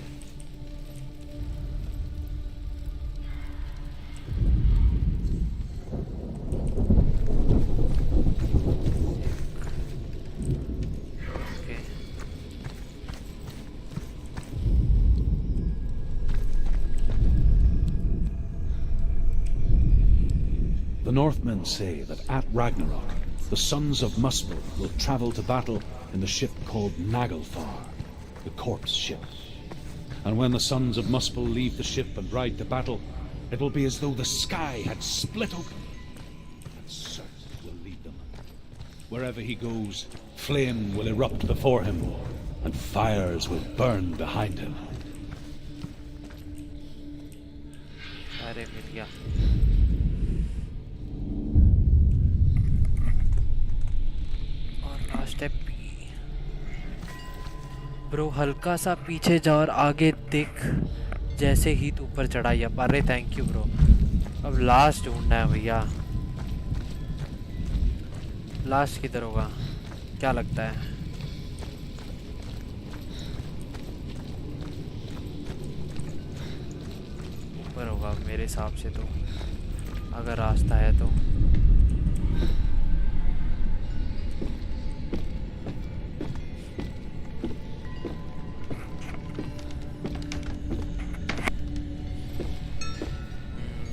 Okay The Northmen say that at Ragnarok, the sons of Muspel will travel to battle in the ship called Naglfar, the corpse ship. And when the sons of Muspel leave the ship and ride to battle, it will be as though the sky had split open. And Sirth will lead them. Wherever he goes, flame will erupt before him, and fires will burn behind him. अरे मिल गया। और last है P. Bro हल्का सा पीछे जा और आगे देख, जैसे ही तू ऊपर चढ़ाई अब। अरे थैंक यू ब्रो। अब लास्ट ढूंढना है भैया। लास्ट किधर होगा क्या लगता है? ऊपर होगा मेरे हिसाब से तो, अगर रास्ता है तो।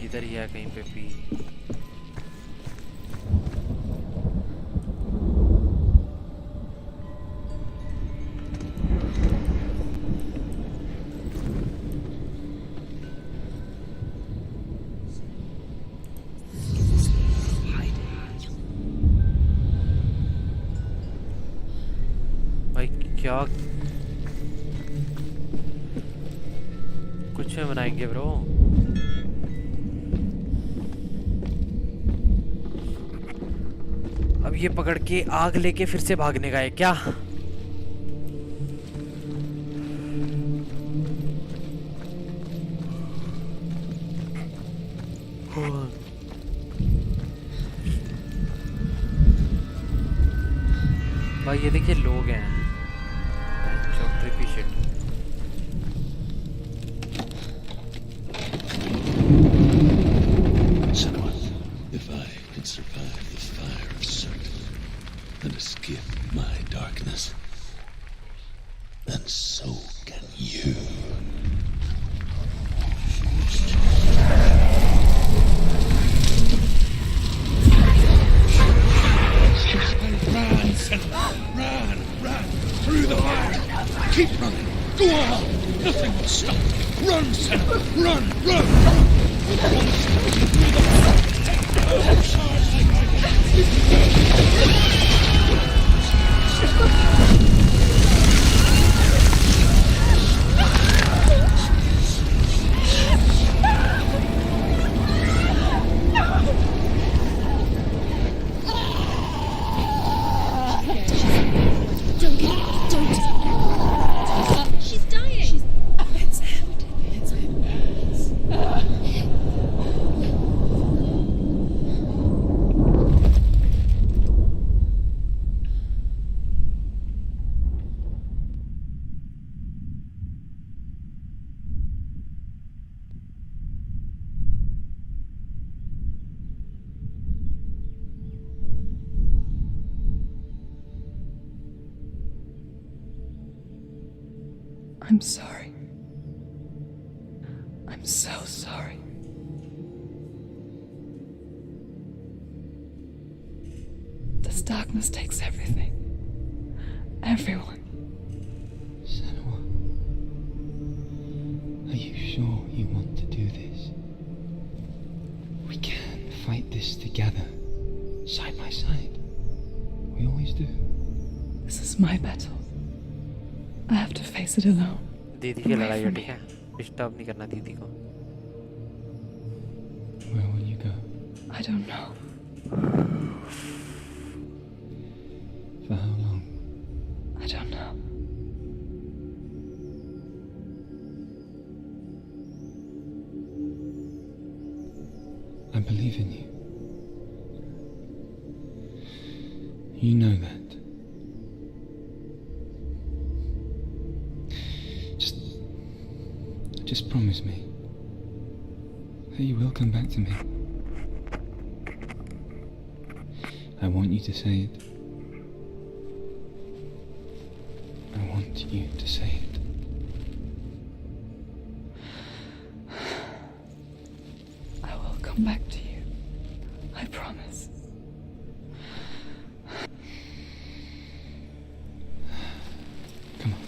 इधर ही है कहीं पे भी। भाई क्या कुछ में बनाएंगे ब्रो। अब ये पकड़ के आग लेके फिर से भागने का है क्या? भाई ये देखिए लोग हैं। Trippy shit. Senua, if I can survive the fire of Surt and escape my darkness, then so can you. Run, Senua! Run! Through the fire! Keep running! Go on! Nothing will stop you! Run, Senua! Run! She's dying. It's empty. It's empty. I'm sorry. I'm so sorry. This darkness takes everything. Everyone. Senua, are you sure you want to do this? We can fight this together, side by side. We always do. This is my battle. I have to face it alone. दीदी की लड़ाई है, ठीक है? Disturb नहीं करना दीदी को। Where will you go? I don't know. For how long? I don't know. I believe in you. You know that. Just promise me that you will come back to me. I want you to say it. I want you to say it. I will come back to you. I promise. Come on.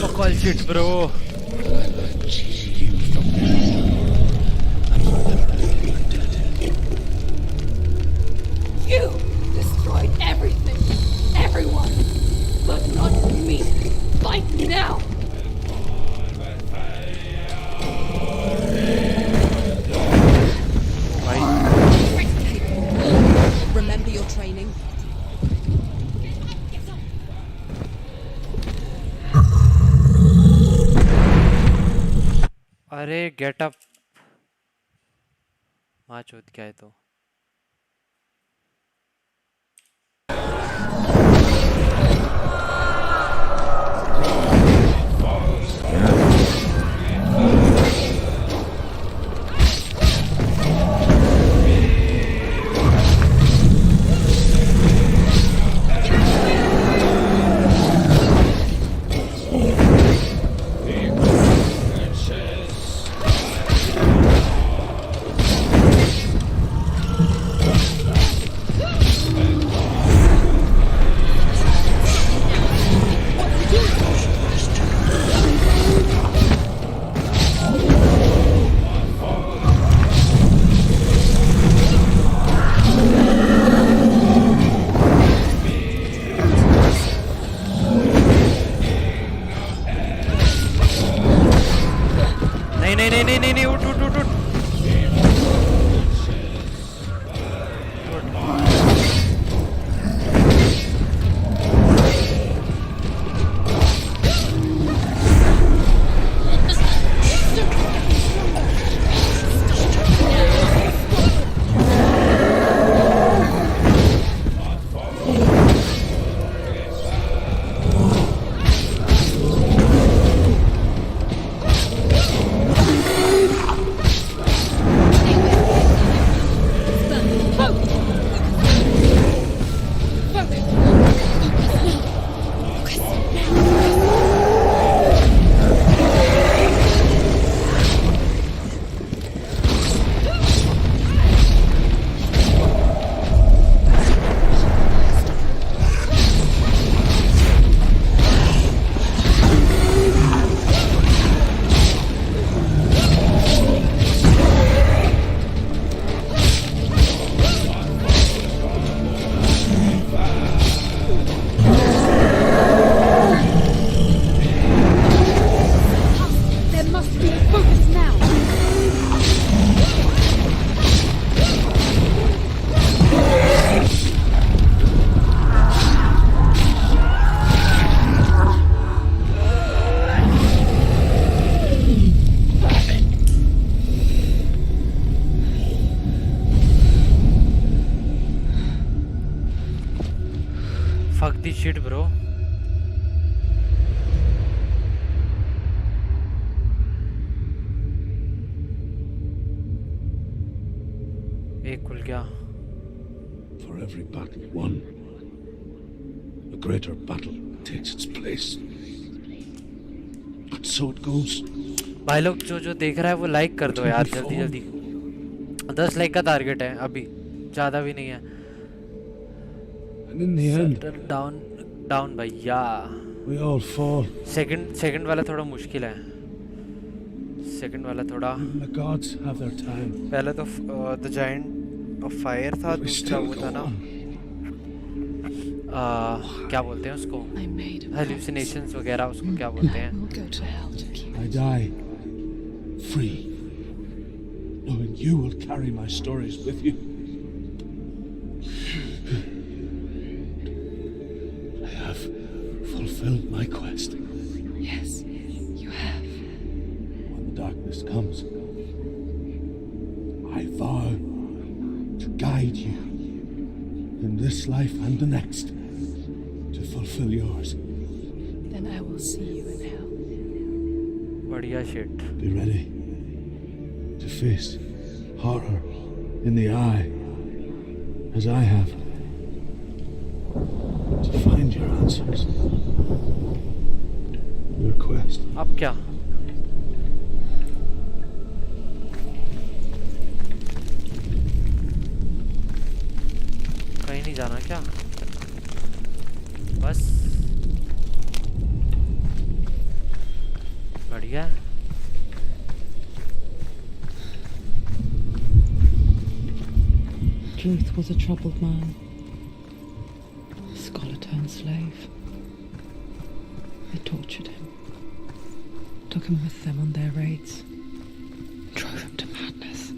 Fuck all shit, bro. You destroyed everything, everyone, but not me. Fight now. Remember your training. अरे get up. माँ चोद क्या है तो। नहीं नहीं नहीं, उठ उठ उठ उठ। Fuck this shit, bro. एक खुल गया. For every battle won, a greater battle takes its place. And so it goes. भाई लोग जो देख रहा है वो लाइक कर दो यार जल्दी जल्दी. 10 लाइक का टारगेट है अभी, ज़्यादा भी नहीं है. And in the end, down भैया. we all fall. सेकंड वाला थोड़ा मुश्किल है. सेकंड वाला थोड़ा. Even the gods have their time. पहले तो द जायंट ऑफ फायर था, We दूसरा still वो go था ना. on. क्या बोलते हैं उसको? I made a हेलुसिनेशंस वगैरह उसको क्या बोलते हैं? We'll go to hell to keep I die free, knowing you will carry my stories with you. I have fulfilled my quest. Yes, you have. When the darkness comes, I vow to guide you in this life and the next to fulfill yours. Then I will see you in hell. बढ़िया shit. Be ready to face horror in the eye, as I have, to find your answers. Your quest. अब क्या? कहीं नहीं जाना क्या? बस बढ़िया. Truth was a troubled man, a scholar turned slave. They tortured him, took him with them on their raids, drove him to madness,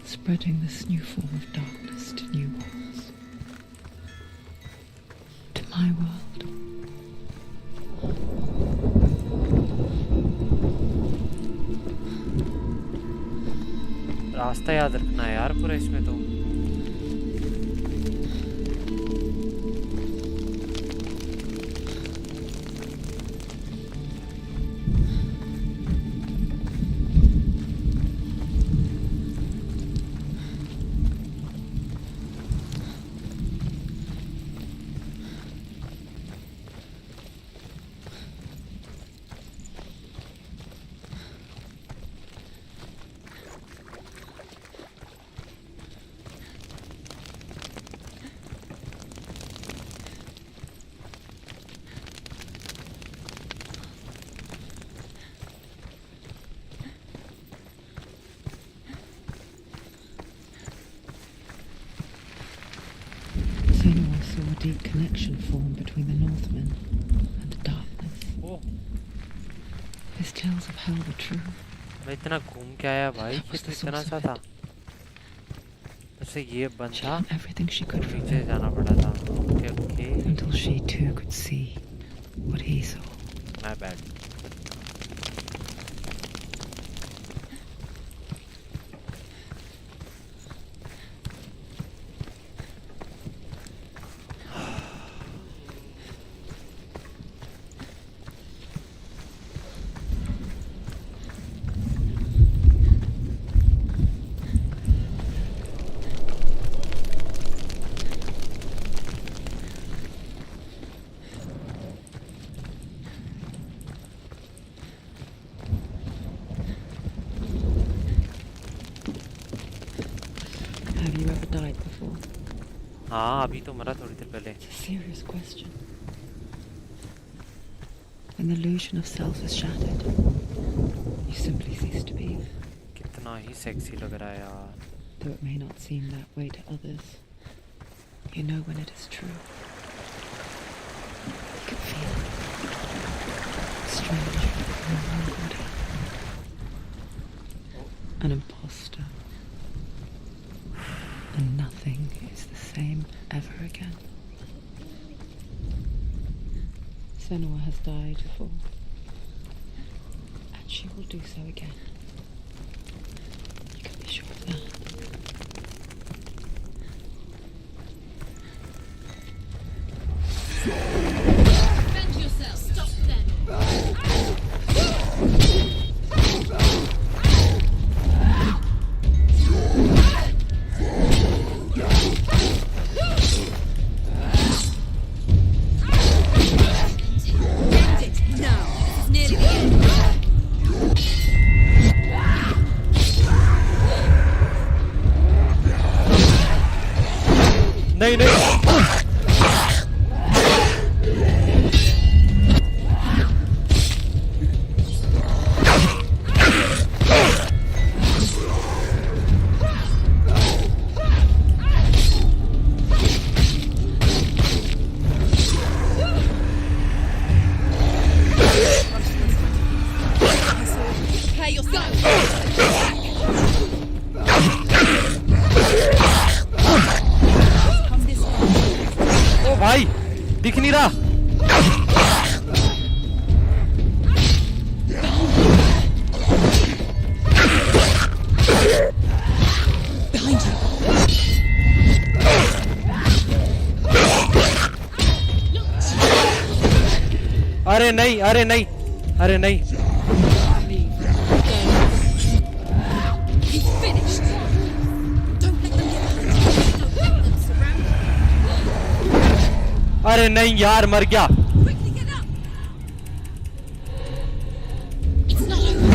spreading this new form of darkness to new worlds, to my world. रास्ता याद रखना है यार पूरा इसमें तो. Senua saw a deep connection form between the Northmen and the darkness. Oh. His tales of hell were true. मैं इतना घूम के आया भाई, That ये was तो the इतना source सा of था। it. उससे ये बंद She'd था done everything she तो could from नीचे him जाना पड़ा था। Okay okay, until she too could see what he saw. My bad. Have you ever died before? हाँ अभी तो मरा थोड़ी देर पहले। It's a serious question. When the illusion of self is shattered, you simply cease to be. कितना ही sexy लग रहा है यार। Though it may not seem that way to others, you know when it is true. You can feel it. Strange, in your own body. An imposter. And nothing is the same ever again. Senua has died before. And she will do so again. You can be sure of that. Defend yourself. Stop them. End it now. This is nearly the end. नहीं नहीं, Prepare yourself. Come this way. ओ भाई दिख नहीं रहा। Behind you. अरे नहीं अरे नहीं अरे नहीं। He's finished. Don't let them get behind you. Don't let them surround you. अरे नहीं यार, मर गया। Quickly get up. It's not over.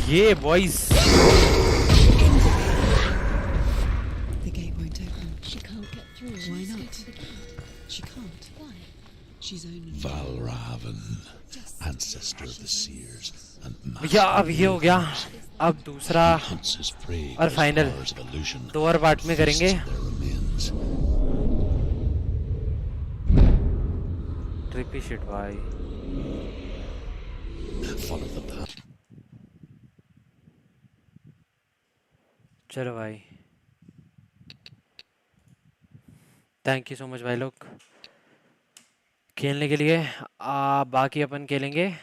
ये boys. The gate won't open. She can't get through. Why She's not? go to the gate. She can't. Why? She's only... Valravan, ancestor of the seers and भैया अब ये हो गया, अब दूसरा hunts his prey और as final powers of illusion 2 और part में करेंगे। feasts their remains. Trippy shit भाई। Follow the path. चलो भाई, थैंक यू सो मच भाई लोग खेलने के लिए। बाकी अपन खेलेंगे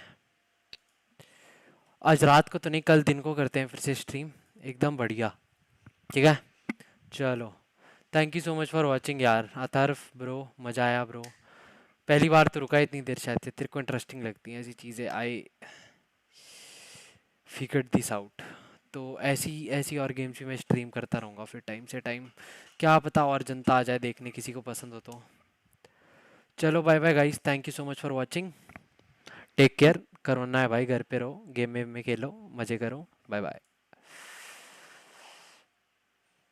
आज रात को तो नहीं, कल दिन को करते हैं फिर से स्ट्रीम एकदम बढ़िया, ठीक है। चलो thank you so much for watching यार। अथर्फ ब्रो, मज़ा आया ब्रो, पहली बार तो रुका इतनी देर, शायद से तेरे को इंटरेस्टिंग लगती हैं ऐसी चीज़ें। I figured this out. तो ऐसी और गेम्स भी मैं स्ट्रीम करता रहूँगा फिर टाइम से टाइम, क्या पता और जनता आ जाए देखने, किसी को पसंद हो तो। चलो bye bye guys, thank you so much for watching, take care, करना है भाई, घर पे रहो, गेम में खेलो, मजे करो। Bye bye.